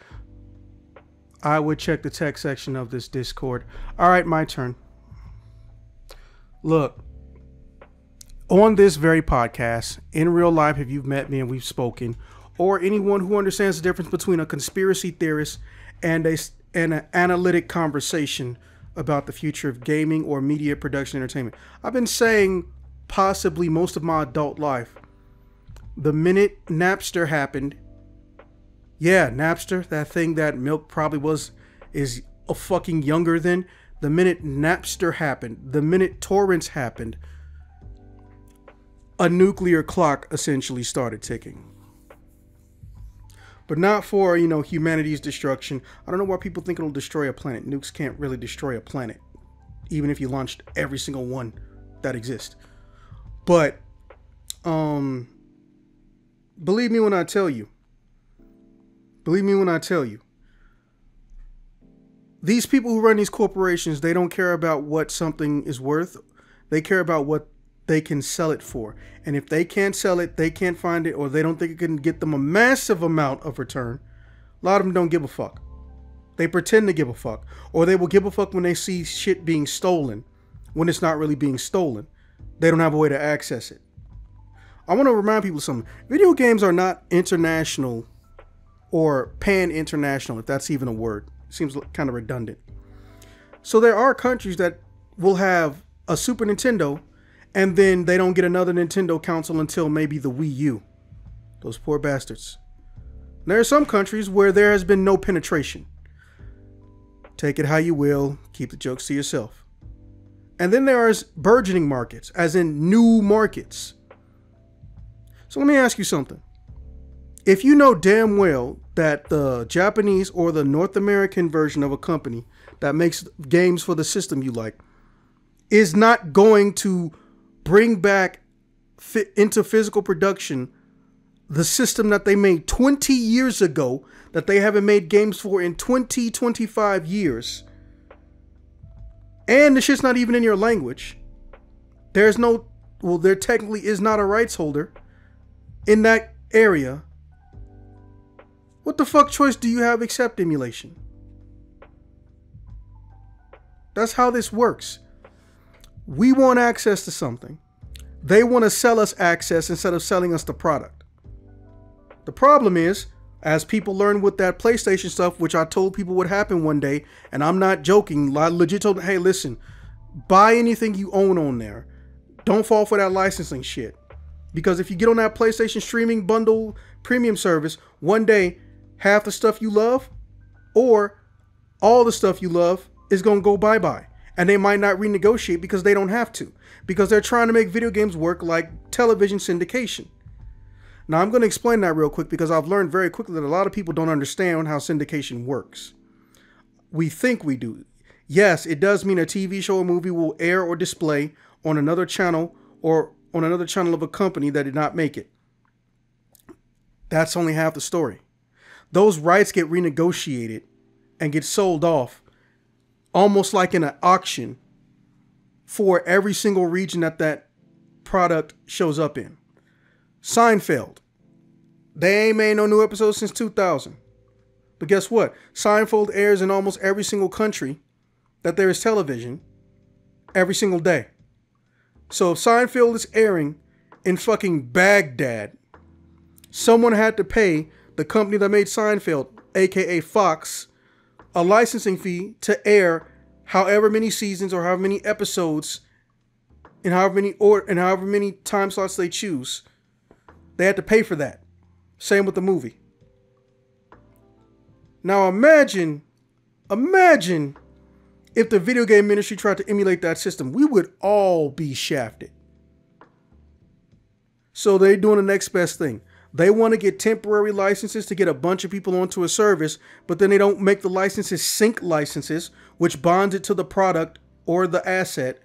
I would check the text section of this Discord. All right, my turn. Look, on this very podcast, in real life, if you've met me and we've spoken, or anyone who understands the difference between a conspiracy theorist and an analytic conversation about the future of gaming or media production entertainment, I've been saying possibly most of my adult life, the minute Napster happened, yeah, Napster, that thing that Milk probably is a fucking younger than. The minute Napster happened, the minute torrents happened, a nuclear clock essentially started ticking. But not for, humanity's destruction. I don't know why people think it'll destroy a planet. Nukes can't really destroy a planet, even if you launched every single one that exists. But, believe me when I tell you. Believe me when I tell you. These people who run these corporations, they don't care about what something is worth. They care about what they can sell it for. And if they can't sell it, they can't find it, or they don't think it can get them a massive amount of return, a lot of them don't give a fuck. They pretend to give a fuck. Or they will give a fuck when they see shit being stolen, when it's not really being stolen. They don't have a way to access it. I want to remind people something. Video games are not international or pan-international, if that's even a word. Seems kind of redundant. So there are countries that will have a Super Nintendo and then they don't get another Nintendo console until maybe the Wii U. Those poor bastards. There are some countries where there has been no penetration. Take it how you will. Keep the jokes to yourself. And then there are burgeoning markets, as in new markets. So let me ask you something. If you know damn well that the Japanese or the North American version of a company that makes games for the system you like is not going to bring back into physical production the system that they made 20 years ago, that they haven't made games for in 25 years, and the shit's not even in your language, there technically is not a rights holder in that area. What the fuck choice do you have except emulation? That's how this works. We want access to something. They want to sell us access instead of selling us the product. The problem is, as people learn with that PlayStation stuff, which I told people would happen one day, and I'm not joking, I legit told them, hey, listen, buy anything you own on there. Don't fall for that licensing shit. Because if you get on that PlayStation streaming bundle premium service, one day, half the stuff you love or all the stuff you love is going to go bye-bye. And they might not renegotiate because they don't have to. Because they're trying to make video games work like television syndication. Now, I'm going to explain that real quick because I've learned very quickly that a lot of people don't understand how syndication works. We think we do. Yes, it does mean a TV show or movie will air or display on another channel or on another channel of a company that did not make it. That's only half the story. Those rights get renegotiated and get sold off almost like in an auction for every single region that product shows up in. Seinfeld. They ain't made no new episodes since 2000. But guess what? Seinfeld airs in almost every single country that there is television every single day. So if Seinfeld is airing in fucking Baghdad, someone had to pay the company that made Seinfeld, aka Fox, a licensing fee to air however many seasons or however many episodes in however many time slots they choose. They had to pay for that. Same with the movie. Now imagine if the video game industry tried to emulate that system, we would all be shafted. So they're doing the next best thing. They want to get temporary licenses to get a bunch of people onto a service, but then they don't make the licenses sync licenses, which bonds it to the product or the asset.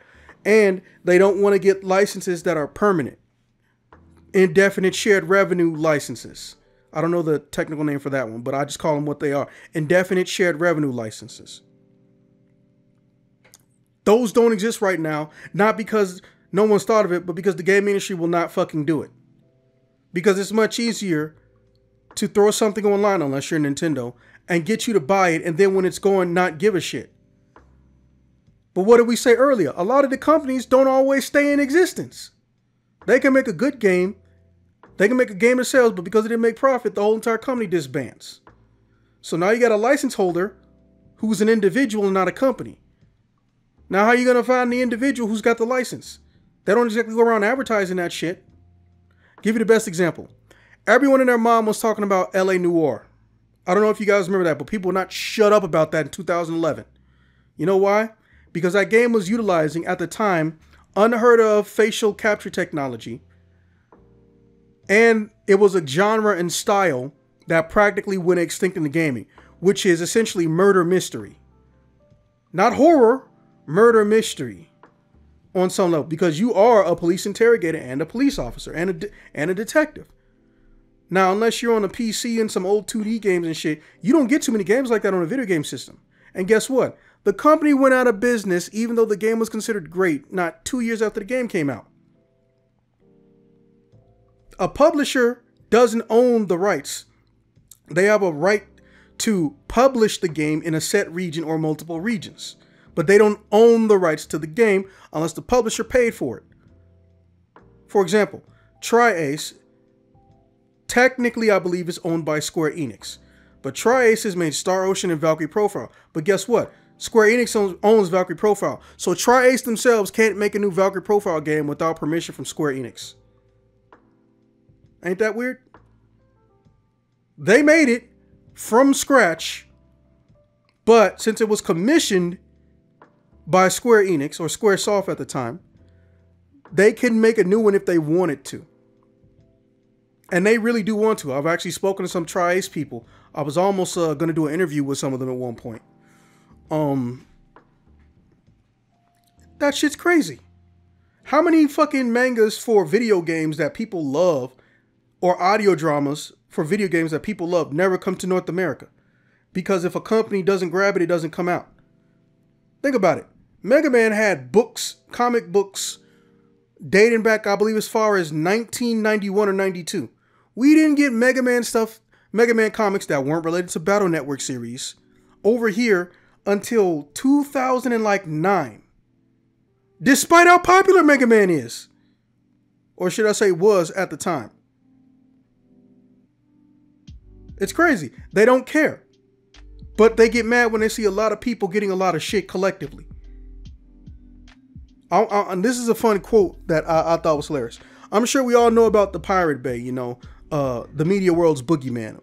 And they don't want to get licenses that are permanent. Indefinite shared revenue licenses. I don't know the technical name for that one, but I just call them what they are. Indefinite shared revenue licenses. Those don't exist right now, not because no one's thought of it, but because the game industry will not fucking do it. Because it's much easier to throw something online, unless you're Nintendo, and get you to buy it, and then when it's going, not give a shit. But what did we say earlier? A lot of the companies don't always stay in existence. They can make a good game. They can make a game that sells, but because it didn't make profit, the whole entire company disbands. So now you got a license holder who's an individual and not a company. Now how are you going to find the individual who's got the license? They don't exactly go around advertising that shit. Give you the best example. Everyone and their mom was talking about LA Noire. I don't know if you guys remember that, but people would not shut up about that in 2011. You know why? Because that game was utilizing, at the time, unheard of facial capture technology. And it was a genre and style that practically went extinct in the gaming, which is essentially murder mystery. Not horror, murder mystery. On some level, because you are a police interrogator and a police officer and a detective. Now, unless you're on a PC and some old 2D games and shit, you don't get too many games like that on a video game system. And guess what? The company went out of business even though the game was considered great, not 2 years after the game came out. A publisher doesn't own the rights. They have a right to publish the game in a set region or multiple regions. But they don't own the rights to the game unless the publisher paid for it. For example, Tri-Ace, technically I believe is owned by Square Enix. But Tri-Ace has made Star Ocean and Valkyrie Profile. But guess what? Square Enix owns Valkyrie Profile. So Tri-Ace themselves can't make a new Valkyrie Profile game without permission from Square Enix. Ain't that weird? They made it from scratch, but since it was commissioned by Square Enix, or Squaresoft at the time, they can make a new one if they wanted to. And they really do want to. I've actually spoken to some Tri-Ace people. I was almost going to do an interview with some of them at one point. That shit's crazy. How many fucking mangas for video games that people love, or audio dramas for video games that people love, never come to North America? Because if a company doesn't grab it, it doesn't come out. Think about it. Mega Man had books, comic books, dating back, I believe, as far as 1991 or 92. We didn't get Mega Man stuff, Mega Man comics that weren't related to Battle Network series over here until 2009. Despite how popular Mega Man is. Or should I say was at the time. It's crazy. They don't care. But they get mad when they see a lot of people getting a lot of shit collectively. And this is a fun quote that I thought was hilarious. I'm sure we all know about the Pirate Bay, the media world's boogeyman.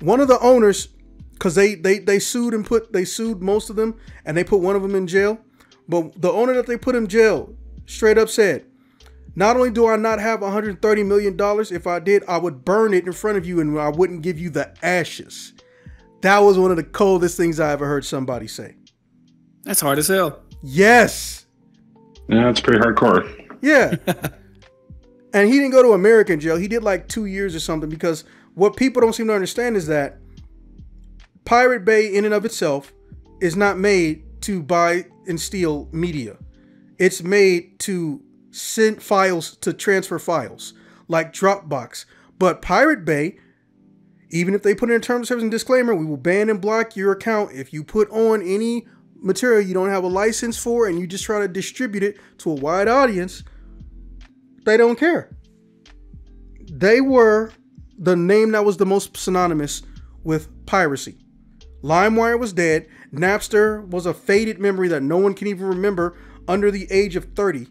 One of the owners, because they sued most of them, and they put one of them in jail. But the owner that they put in jail straight up said, "Not only do I not have $130 million, if I did, I would burn it in front of you and I wouldn't give you the ashes." That was one of the coldest things I ever heard somebody say. That's hard as hell. Yes. Yeah, it's pretty hardcore. Yeah. And he didn't go to American jail. He did like 2 years or something, because what people don't seem to understand is that Pirate Bay in and of itself is not made to buy and steal media. It's made to send files, to transfer files, like Dropbox. But Pirate Bay, even if they put in a terms of service and disclaimer, we will ban and block your account if you put on any material you don't have a license for and you just try to distribute it to a wide audience, they don't care. They were the name that was the most synonymous with piracy. LimeWire was dead. Napster was a faded memory that no one can even remember under the age of 30.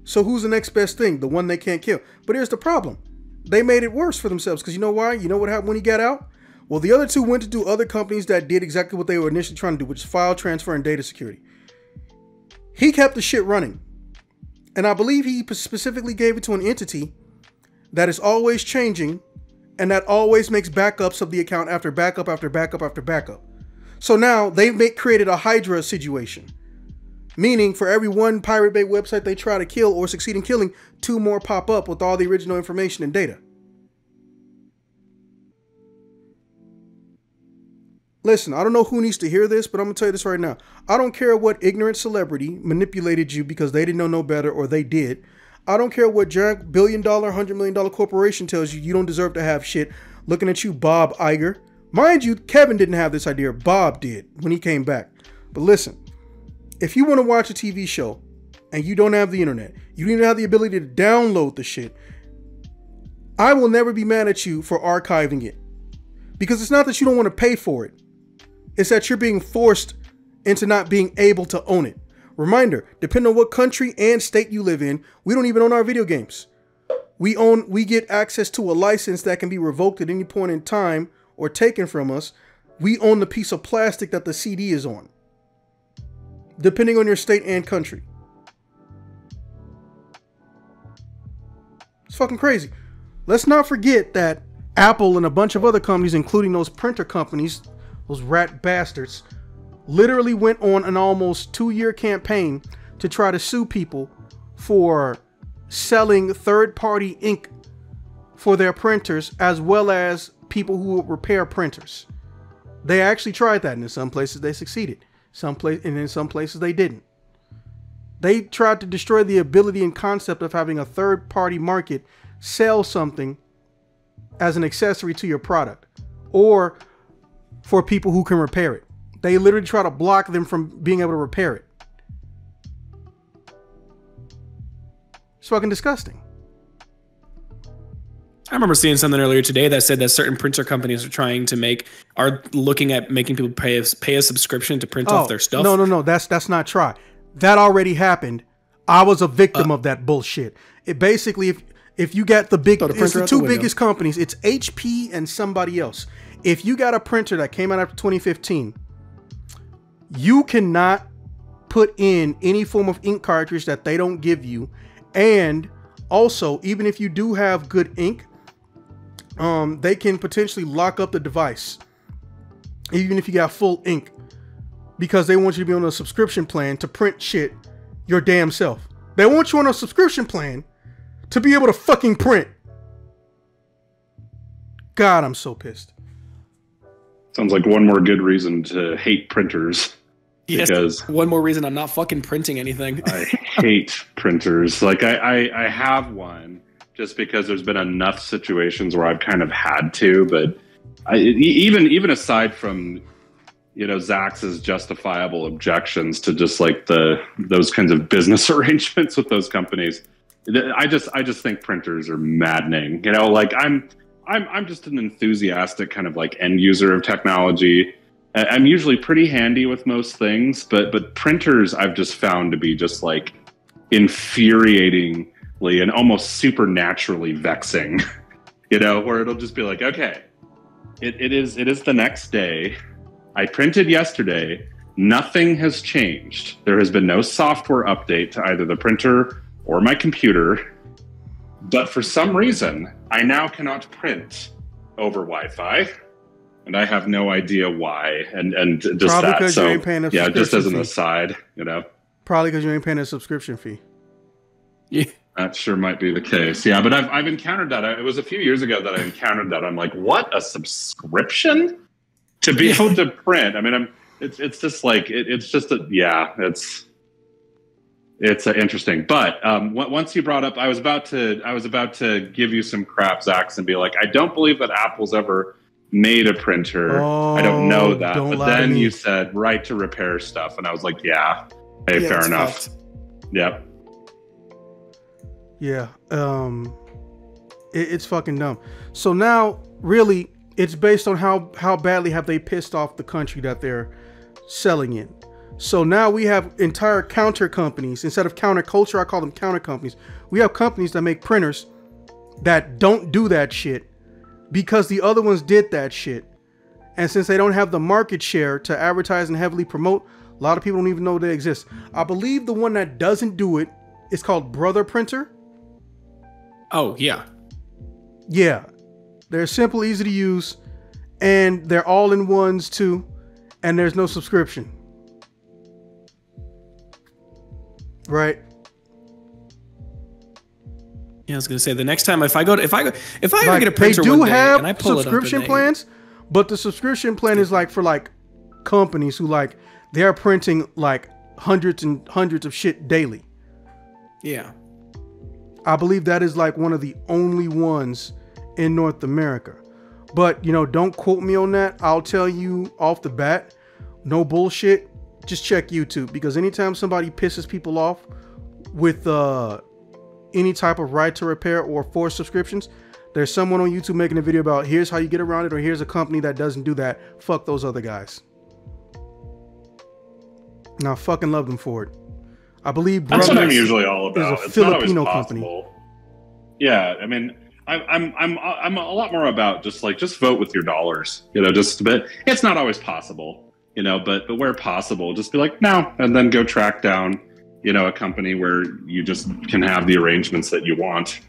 So who's the next best thing? The one they can't kill. But here's the problem. They made it worse for themselves, because you know why? You know what happened when he got out? Well, the other two went to do other companies that did exactly what they were initially trying to do, which is file transfer and data security. He kept the shit running. And I believe he specifically gave it to an entity that is always changing and that always makes backups of the account after backup after backup after backup. So now they've created a Hydra situation. Meaning for every one Pirate Bay website they try to kill or succeed in killing, 2 more pop up with all the original information and data. Listen, I don't know who needs to hear this, but I'm going to tell you this right now. I don't care what ignorant celebrity manipulated you because they didn't know no better or they did. I don't care what giant $1 billion, $100 million corporation tells you don't deserve to have shit. Looking at you, Bob Iger. Mind you, Kevin didn't have this idea. Bob did when he came back. But listen, if you want to watch a TV show and you don't have the internet, you don't even have the ability to download the shit, I will never be mad at you for archiving it. Because it's not that you don't want to pay for it. It's that you're being forced into not being able to own it. Reminder, depending on what country and state you live in, we don't even own our video games. We get access to a license that can be revoked at any point in time or taken from us. We own the piece of plastic that the CD is on. Depending on your state and country. It's fucking crazy. Let's not forget that Apple and a bunch of other companies, including those printer companies, those rat bastards, literally went on an almost 2-year campaign to try to sue people for selling third-party ink for their printers, as well as people who repair printers. They actually tried that, and in some places they succeeded. And in some places they didn't. They tried to destroy the ability and concept of having a third-party market sell something as an accessory to your product, or for people who can repair it. They literally try to block them from being able to repair it. It's fucking disgusting. I remember seeing something earlier today that said that certain printer companies are looking at making people pay a subscription to print off their stuff. No. That's not try. That already happened. I was a victim of that bullshit. It basically, if you got it's the 2 biggest companies, it's HP and somebody else. If you got a printer that came out after 2015, you cannot put in any form of ink cartridge that they don't give you. And also, even if you do have good ink, they can potentially lock up the device, even if you got full ink, because they want you to be on a subscription plan to print shit your damn self. They want you on a subscription plan to be able to fucking print. God, I'm so pissed. Sounds like one more good reason to hate printers. Yes, because one more reason I'm not fucking printing anything. I hate printers. Like I have one just because there's been enough situations where I've kind of had to, but even aside from, Zach's justifiable objections to just like those kinds of business arrangements with those companies, I just think printers are maddening. Like I'm just an enthusiastic kind of like end user of technology. I'm usually pretty handy with most things, but printers I've just found to be just like infuriatingly and almost supernaturally vexing, where it'll just be like, okay, it is the next day. I printed yesterday. Nothing has changed. There has been no software update to either the printer or my computer. But for some reason, I now cannot print over Wi-Fi. And I have no idea why. And just probably that. Because so, you ain't paying a yeah, just as an fee. aside, Probably because you ain't paying a subscription fee. Yeah. That sure might be the case. Yeah, but I've encountered that. It was a few years ago that I encountered that. I'm like, what? A subscription? To be able to print? I mean, it's just like, it's interesting. But once you brought up, I was about to give you some crap, Zach, and be like, I don't believe that Apple's ever made a printer. I don't know that. But then you said right to repair stuff, and I was like, yeah, hey, fair enough. Fucked. Yep. Yeah. It's fucking dumb. So now, really, it's based on how badly have they pissed off the country that they're selling in. So now we have entire counter companies. Instead of counterculture, I call them counter companies. We have companies that make printers that don't do that shit because the other ones did that shit. And since they don't have the market share to advertise and heavily promote, a lot of people don't even know they exist. I believe the one that doesn't do it is called Brother Printer. Oh, yeah. Yeah. They're simple, easy to use, and they're all in ones too, and there's no subscription. Right? Yeah, I was gonna say the next time if I get a printer they do one day have and I pull subscription it up plans, but the subscription plan is like for like companies who like they're printing like hundreds and hundreds of shit daily. Yeah. I believe that is like one of the only ones in North America. But, you know, don't quote me on that. I'll tell you off the bat, no bullshit. Just check YouTube, because anytime somebody pisses people off with any type of right to repair or forced subscriptions, there's someone on YouTube making a video about here's how you get around it, or here's a company that doesn't do that. Fuck those other guys. Now, I fucking love them for it. I believe that's what I'm usually all about. Is a Filipino company. Yeah, I mean, I'm a lot more about just vote with your dollars, you know. But it's not always possible, you know. But where possible, just be like no, and then go track down, you know, a company where you just can have the arrangements that you want.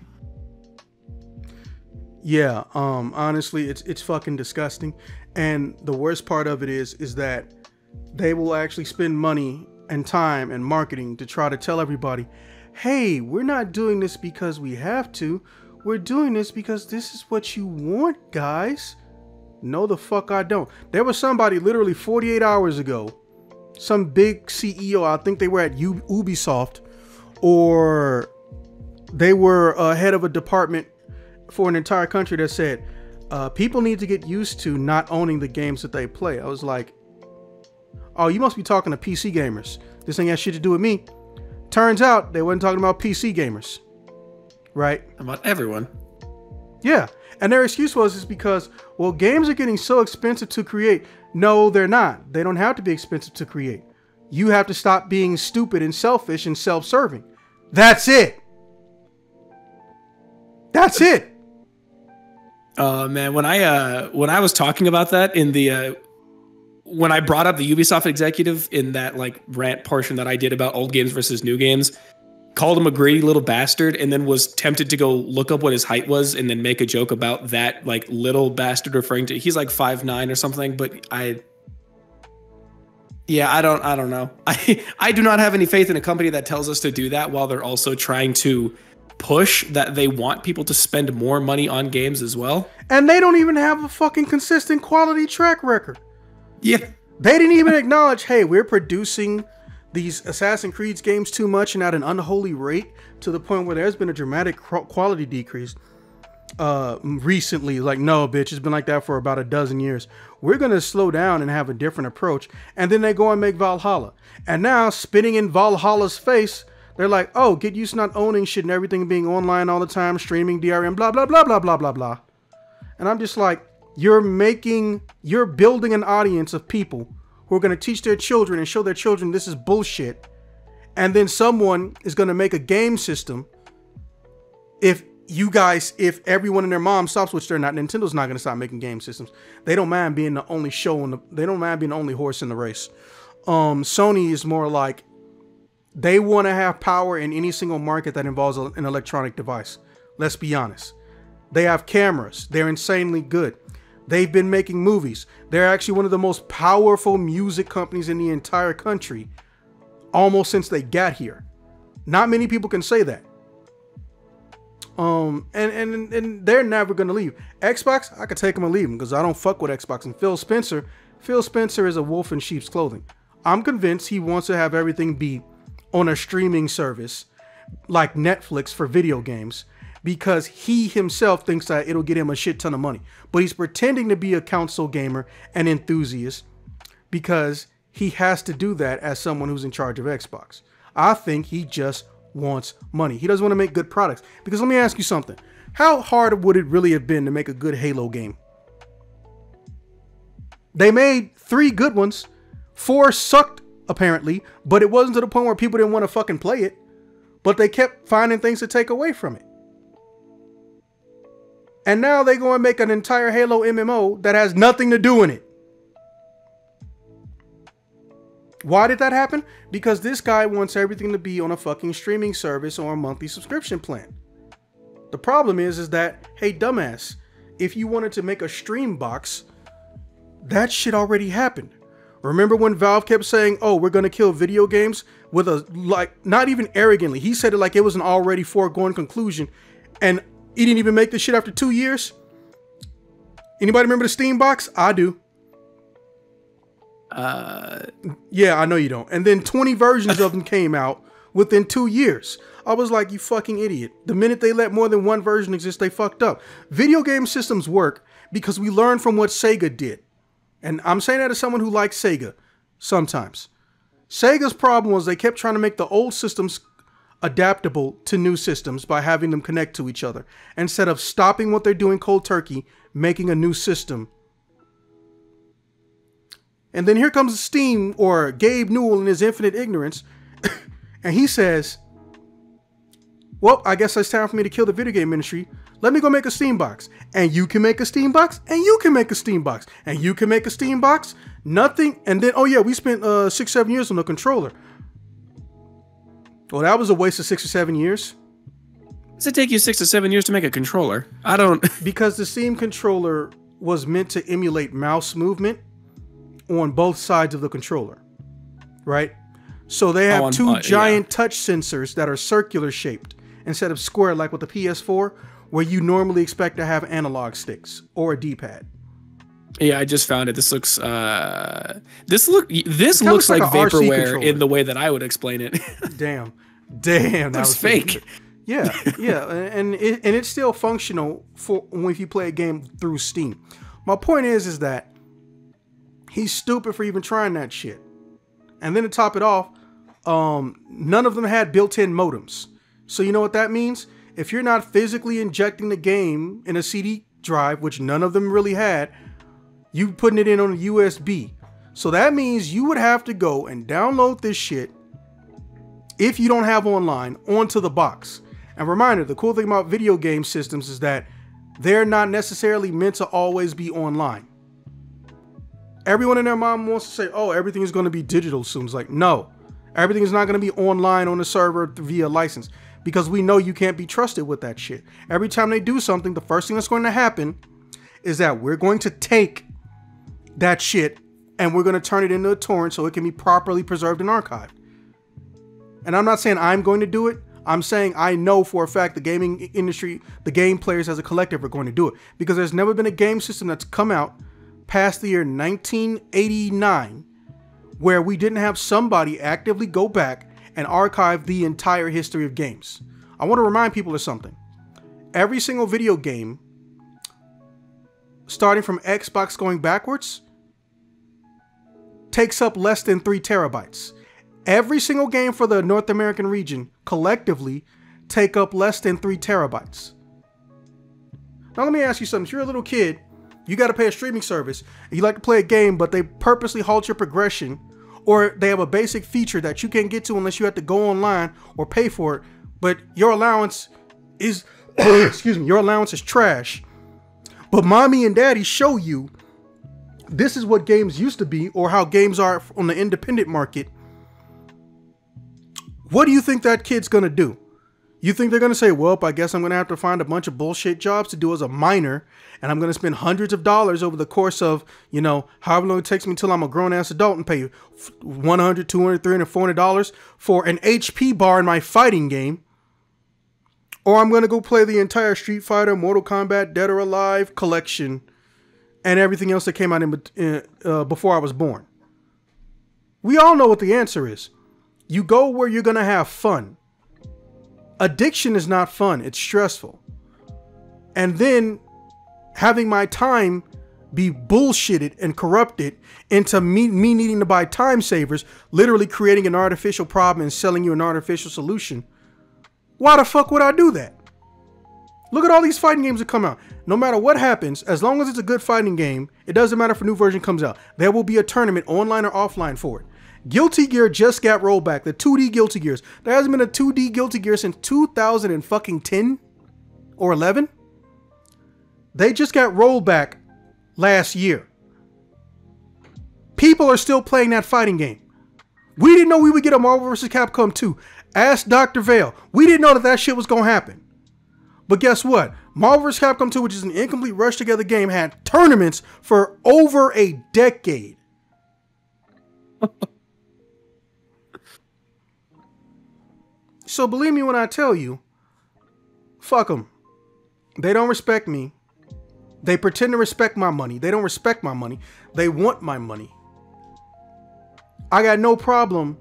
Yeah, honestly, it's fucking disgusting, and the worst part of it is that they will actually spend money and time and marketing to try to tell everybody, hey, we're not doing this because we have to. We're doing this because this is what you want, guys. No, the fuck I don't. There was somebody literally 48 hours ago, some big CEO, I think they were at Ubisoft, or they were head of a department for an entire country, that said, people need to get used to not owning the games that they play. I was like, oh, you must be talking to PC gamers. This ain't got shit to do with me. Turns out they wasn't talking about PC gamers. Right? About everyone. Yeah. And their excuse is because, well, games are getting so expensive to create. No, they're not. They don't have to be expensive to create. You have to stop being stupid and selfish and self-serving. That's it. That's it. Man, when I was talking about that in the when I brought up the Ubisoft executive in that like rant portion that I did about old games versus new games, called him a greedy little bastard, and then was tempted to go look up what his height was and then make a joke about that like little bastard, referring to, he's like 5'9" or something, but I don't know. I do not have any faith in a company that tells us to do that while they're also trying to push that they want people to spend more money on games as well. And they don't even have a fucking consistent quality track record. Yeah. They didn't even acknowledge, hey, we're producing these Assassin's Creed games too much and at an unholy rate, to the point where there's been a dramatic quality decrease recently. Like, no, bitch, it's been like that for about a dozen years. We're going to slow down and have a different approach. And then they go and make Valhalla. And now, spitting in Valhalla's face, they're like, oh, get used to not owning shit and everything being online all the time, streaming, DRM, blah, blah, blah, blah, blah, blah, blah. And I'm just like, you're building an audience of people who are going to teach their children and show their children this is bullshit. And then someone is going to make a game system. If everyone and their mom stops, which they're not, Nintendo's not going to stop making game systems. They don't mind being the only they don't mind being the only horse in the race. Sony is more like, they want to have power in any single market that involves an electronic device. Let's be honest. They have cameras. They're insanely good. They've been making movies. They're actually one of the most powerful music companies in the entire country, almost since they got here. Not many people can say that. And they're never gonna leave. Xbox, I could take them and leave them because I don't fuck with Xbox. And Phil Spencer is a wolf in sheep's clothing. I'm convinced he wants to have everything be on a streaming service like Netflix for video games, because he himself thinks that it'll get him a shit ton of money. But he's pretending to be a console gamer and enthusiast because he has to do that as someone who's in charge of Xbox. I think he just wants money. He doesn't want to make good products. Because let me ask you something. How hard would it really have been to make a good Halo game? They made 3 good ones. 4 sucked, apparently, but it wasn't to the point where people didn't want to fucking play it. But they kept finding things to take away from it. And now they go and make an entire Halo MMO that has nothing to do in it. Why did that happen? Because this guy wants everything to be on a fucking streaming service or a monthly subscription plan. The problem is that, hey, dumbass, if you wanted to make a stream box, that shit already happened. Remember when Valve kept saying, oh, we're going to kill video games with a, like, not even arrogantly. He said it like it was an already foregone conclusion. And he didn't even make this shit after 2 years. Anybody remember the Steam box? I do. Yeah, I know you don't. And then 20 versions of them came out within 2 years. I was like, you fucking idiot. The minute they let more than one version exist, they fucked up. Video game systems work because we learned from what Sega did. And I'm saying that as someone who likes Sega sometimes. Sega's problem was they kept trying to make the old systems adaptable to new systems by having them connect to each other. Instead of stopping what they're doing cold turkey, making a new system. And then here comes Steam or Gabe Newell in his infinite ignorance. And he says, well, I guess it's time for me to kill the video game industry. Let me go make a Steam box. And you can make a Steam box. And you can make a Steam box. And you can make a Steam box. Nothing. And then, oh yeah, we spent 6-7 years on the controller. Well, that was a waste of 6 or 7 years. Does it take you 6 to 7 years to make a controller? I don't... Because the Steam controller was meant to emulate mouse movement on both sides of the controller. Right? So they have two giant touch sensors that are circular shaped instead of square like with the PS4, where you normally expect to have analog sticks or a D-pad. Yeah, I just found it. This looks this looks like vaporware in the way that I would explain it. Damn, that was fake. Yeah, and it's still functional for if you play a game through Steam. My point is that he's stupid for even trying that shit. And then to top it off, none of them had built-in modems. So you know what that means? If you're not physically injecting the game in a CD drive, which none of them really had, you putting it in on a USB. So that means you would have to go and download this shit, if you don't have online, onto the box. And reminder, the cool thing about video game systems is that they're not necessarily meant to always be online. Everyone and their mom wants to say, oh, everything is going to be digital soon. It's like, no, everything is not going to be online on the server via license, because we know you can't be trusted with that shit. Every time they do something, the first thing that's going to happen is that we're going to take that shit and we're going to turn it into a torrent so it can be properly preserved and archived. And I'm not saying I'm going to do it. I'm saying I know for a fact the gaming industry, the game players as a collective are going to do it, because there's never been a game system that's come out past the year 1989 where we didn't have somebody actively go back and archive the entire history of games. I want to remind people of something. Every single video game, starting from Xbox going backwards, takes up less than 3 terabytes. Every single game for the North American region collectively take up less than 3 terabytes. Now let me ask you something. If you're a little kid, you got to pay a streaming service, and you like to play a game, but they purposely halt your progression, or they have a basic feature that you can't get to unless you have to go online or pay for it, but your allowance is, your allowance is trash. But mommy and daddy show you this is what games used to be, or how games are on the independent market. What do you think that kid's gonna do? You think they're gonna say, well, I guess I'm gonna have to find a bunch of bullshit jobs to do as a minor, and I'm gonna spend hundreds of dollars over the course of, however long it takes me until I'm a grown-ass adult, and pay $100, $200, $300, $400 for an HP bar in my fighting game? Or I'm gonna go play the entire Street Fighter, Mortal Kombat, Dead or Alive collection, and everything else that came out before I was born? We all know what the answer is. You go where you're gonna have fun. Addiction is not fun, it's stressful. And then having my time be bullshitted and corrupted into me needing to buy time savers, literally creating an artificial problem and selling you an artificial solution. Why the fuck would I do that? Look at all these fighting games that come out. No matter what happens, as long as it's a good fighting game, it doesn't matter if a new version comes out. There will be a tournament online or offline for it. Guilty Gear just got rolled back. The 2D Guilty Gears. There hasn't been a 2D Guilty Gear since 2010 or 11. They just got rolled back last year. People are still playing that fighting game. We didn't know we would get a Marvel vs. Capcom 2. Ask Dr. Vale. We didn't know that shit was going to happen. But guess what? Marvel vs. Capcom 2, which is an incomplete rush together game, had tournaments for over a decade. So believe me when I tell you, fuck them. They don't respect me. They pretend to respect my money. They don't respect my money. They want my money. I got no problem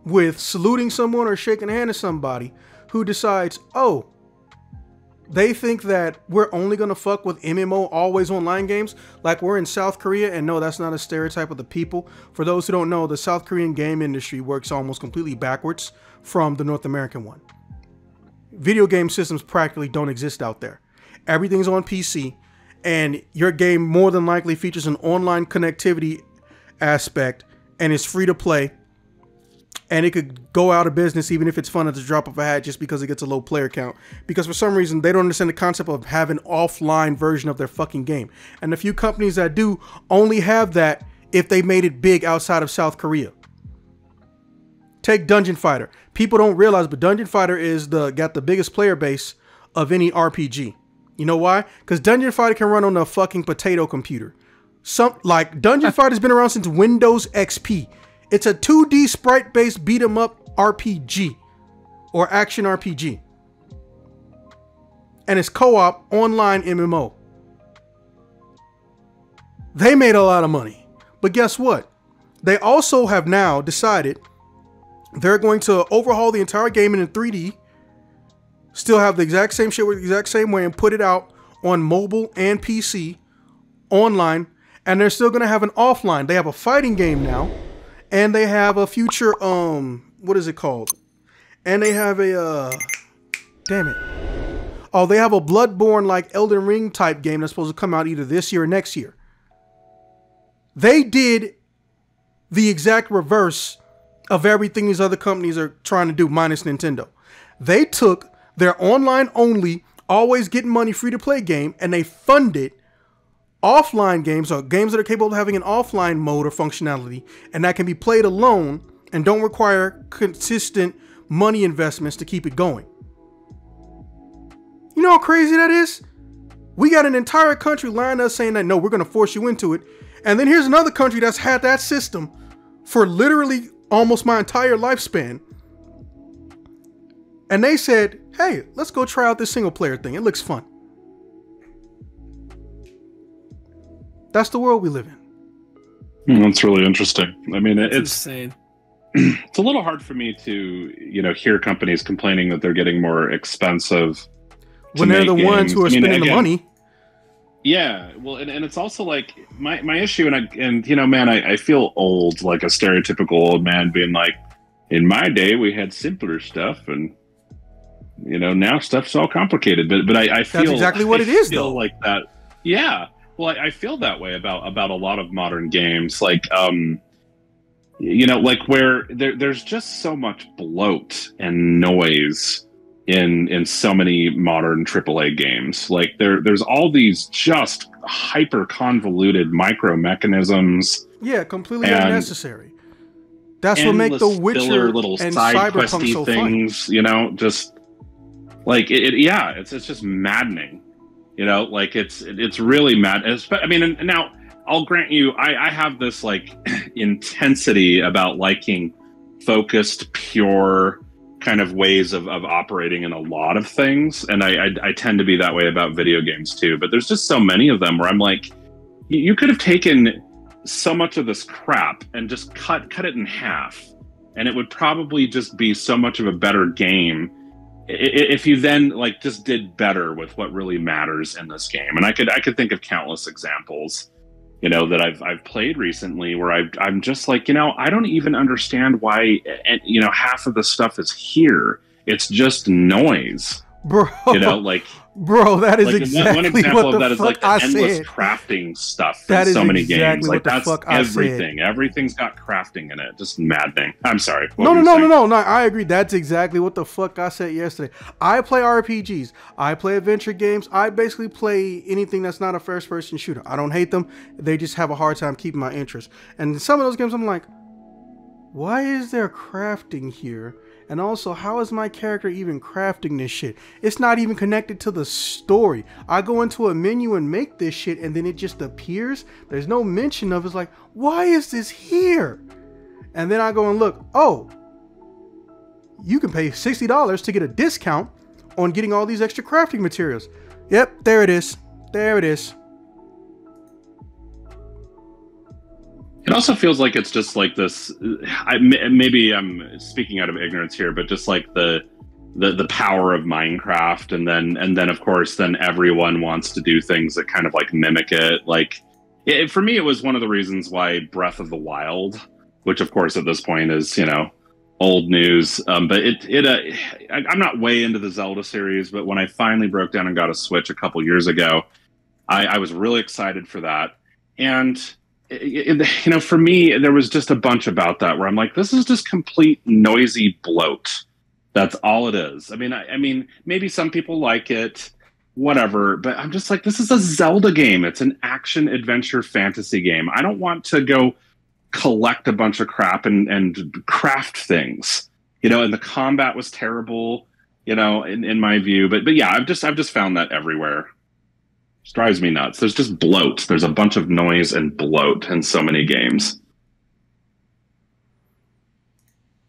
with saluting someone or shaking a hand to somebody who decides, oh, they think that we're only going to fuck with MMO always online games like we're in South Korea. And no, that's not a stereotype of the people. For those who don't know, the South Korean game industry works almost completely backwards from the North American one. Video game systems practically don't exist out there. Everything's on PC, and your game more than likely features an online connectivity aspect, and it's free to play, and it could go out of business even if it's fun at the drop of a hat just because it gets a low player count. Because for some reason, they don't understand the concept of having an offline version of their fucking game. And the few companies that do only have that if they made it big outside of South Korea. Take Dungeon Fighter. People don't realize, but Dungeon Fighter is got the biggest player base of any RPG. You know why? Because Dungeon Fighter can run on a fucking potato computer. Dungeon Fighter's been around since Windows XP. It's a 2D sprite-based beat-em-up RPG or action RPG. And it's co-op online MMO. They made a lot of money. But guess what? They also have now decided they're going to overhaul the entire game in 3D, still have the exact same shit with the exact same way, and put it out on mobile and PC online. And they're still going to have an offline. They have a fighting game now. And they have a future, what is it called? And they have a, damn it. Oh, they have a Bloodborne like Elden Ring type game that's supposed to come out either this year or next year. They did the exact reverse of everything these other companies are trying to do, minus Nintendo. They took their online only, always getting money free to play game, and they funded offline games, or games that are capable of having an offline mode or functionality, and that can be played alone and don't require consistent money investments to keep it going. You know how crazy that is? We got an entire country lying to us saying that, no, we're going to force you into it. And then here's another country that's had that system for literally almost my entire lifespan. And they said, hey, let's go try out this single player thing. It looks fun. That's the world we live in. That's really interesting. I mean, it's insane. It's a little hard for me to, hear companies complaining that they're getting more expensive when they're the ones who are spending the money. Yeah, well, and it's also like my issue, and man, I feel old, like a stereotypical old man being like, in my day we had simpler stuff, and now stuff's all complicated. But I feel that's exactly what it is, though. Like that, yeah. Well, I feel that way about a lot of modern games, like like where there's just so much bloat and noise in so many modern AAA games. Like there's all these just hyper convoluted micro mechanisms. Yeah, completely unnecessary. That's what makes The Witcher little and side Cyberpunk questy so things, fun. Just like it's just maddening. Like it's really mad. I mean, and now I'll grant you, I have this like intensity about liking focused, pure kind of ways of operating in a lot of things, and I tend to be that way about video games too. But there's just so many of them where I'm like, you could have taken so much of this crap and just cut it in half, and it would probably just be so much of a better game if you then like just did better with what really matters in this game. And I could think of countless examples, that I've played recently where I'm just like, I don't even understand why, half of the stuff is here. It's just noise, bro. Bro, that is like exactly one example what of the that is fuck like the I endless said. crafting stuff That in is so many exactly games. what Like the that's fuck I said. everything. Everything's got crafting in it. Just maddening. I'm sorry. No. I agree. That's exactly what the fuck I said yesterday. I play RPGs. I play adventure games. I basically play anything that's not a first-person shooter. I don't hate them. They just have a hard time keeping my interest. And some of those games, I'm like, why is there crafting here? And also, how is my character even crafting this shit? It's not even connected to the story. I go into a menu and make this shit and then it just appears. There's no mention of it. It's like, why is this here? And then I go and look, oh, you can pay $60 to get a discount on getting all these extra crafting materials. Yep, there it is. There it is. It also feels like it's just like this. Maybe I'm speaking out of ignorance here, but just like the power of Minecraft, and then of course then everyone wants to do things that kind of like mimic it. Like for me, it was one of the reasons why Breath of the Wild, which of course at this point is old news, but I'm not way into the Zelda series, but when I finally broke down and got a Switch a couple years ago, I was really excited for that. And for me, there was just a bunch about that where I'm like, this is just complete noisy bloat. That's all it is. I mean, maybe some people like it, whatever, but I'm just like, this is a Zelda game. It's an action adventure fantasy game. I don't want to go collect a bunch of crap and craft things, and the combat was terrible, in my view. But yeah, I've just found that everywhere. It drives me nuts. There's just bloat. There's a bunch of noise and bloat in so many games.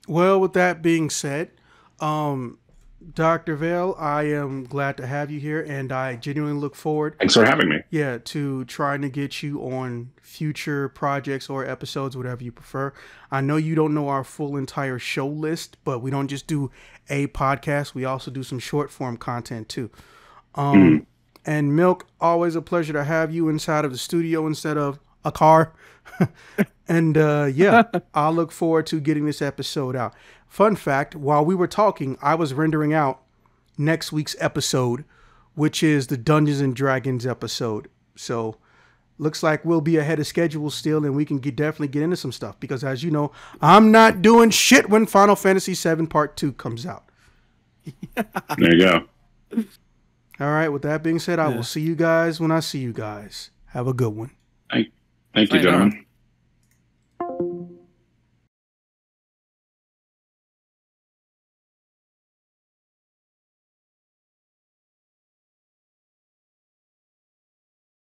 Well, with that being said, Dr. Vale, I am glad to have you here, and I genuinely look forward. Thanks for having me. Yeah, to trying to get you on future projects or episodes, whatever you prefer. I know you don't know our full entire show list, but we don't just do a podcast. We also do some short form content too. And Milk, always a pleasure to have you inside of the studio instead of a car. And yeah, I look forward to getting this episode out. Fun fact, while we were talking, I was rendering out next week's episode, which is the Dungeons and Dragons episode. So looks like we'll be ahead of schedule still, and we can definitely get into some stuff. Because as you know, I'm not doing shit when Final Fantasy VII Part 2 comes out. There you go. All right, with that being said, I will see you guys when I see you guys. Have a good one. Thank you, gentlemen.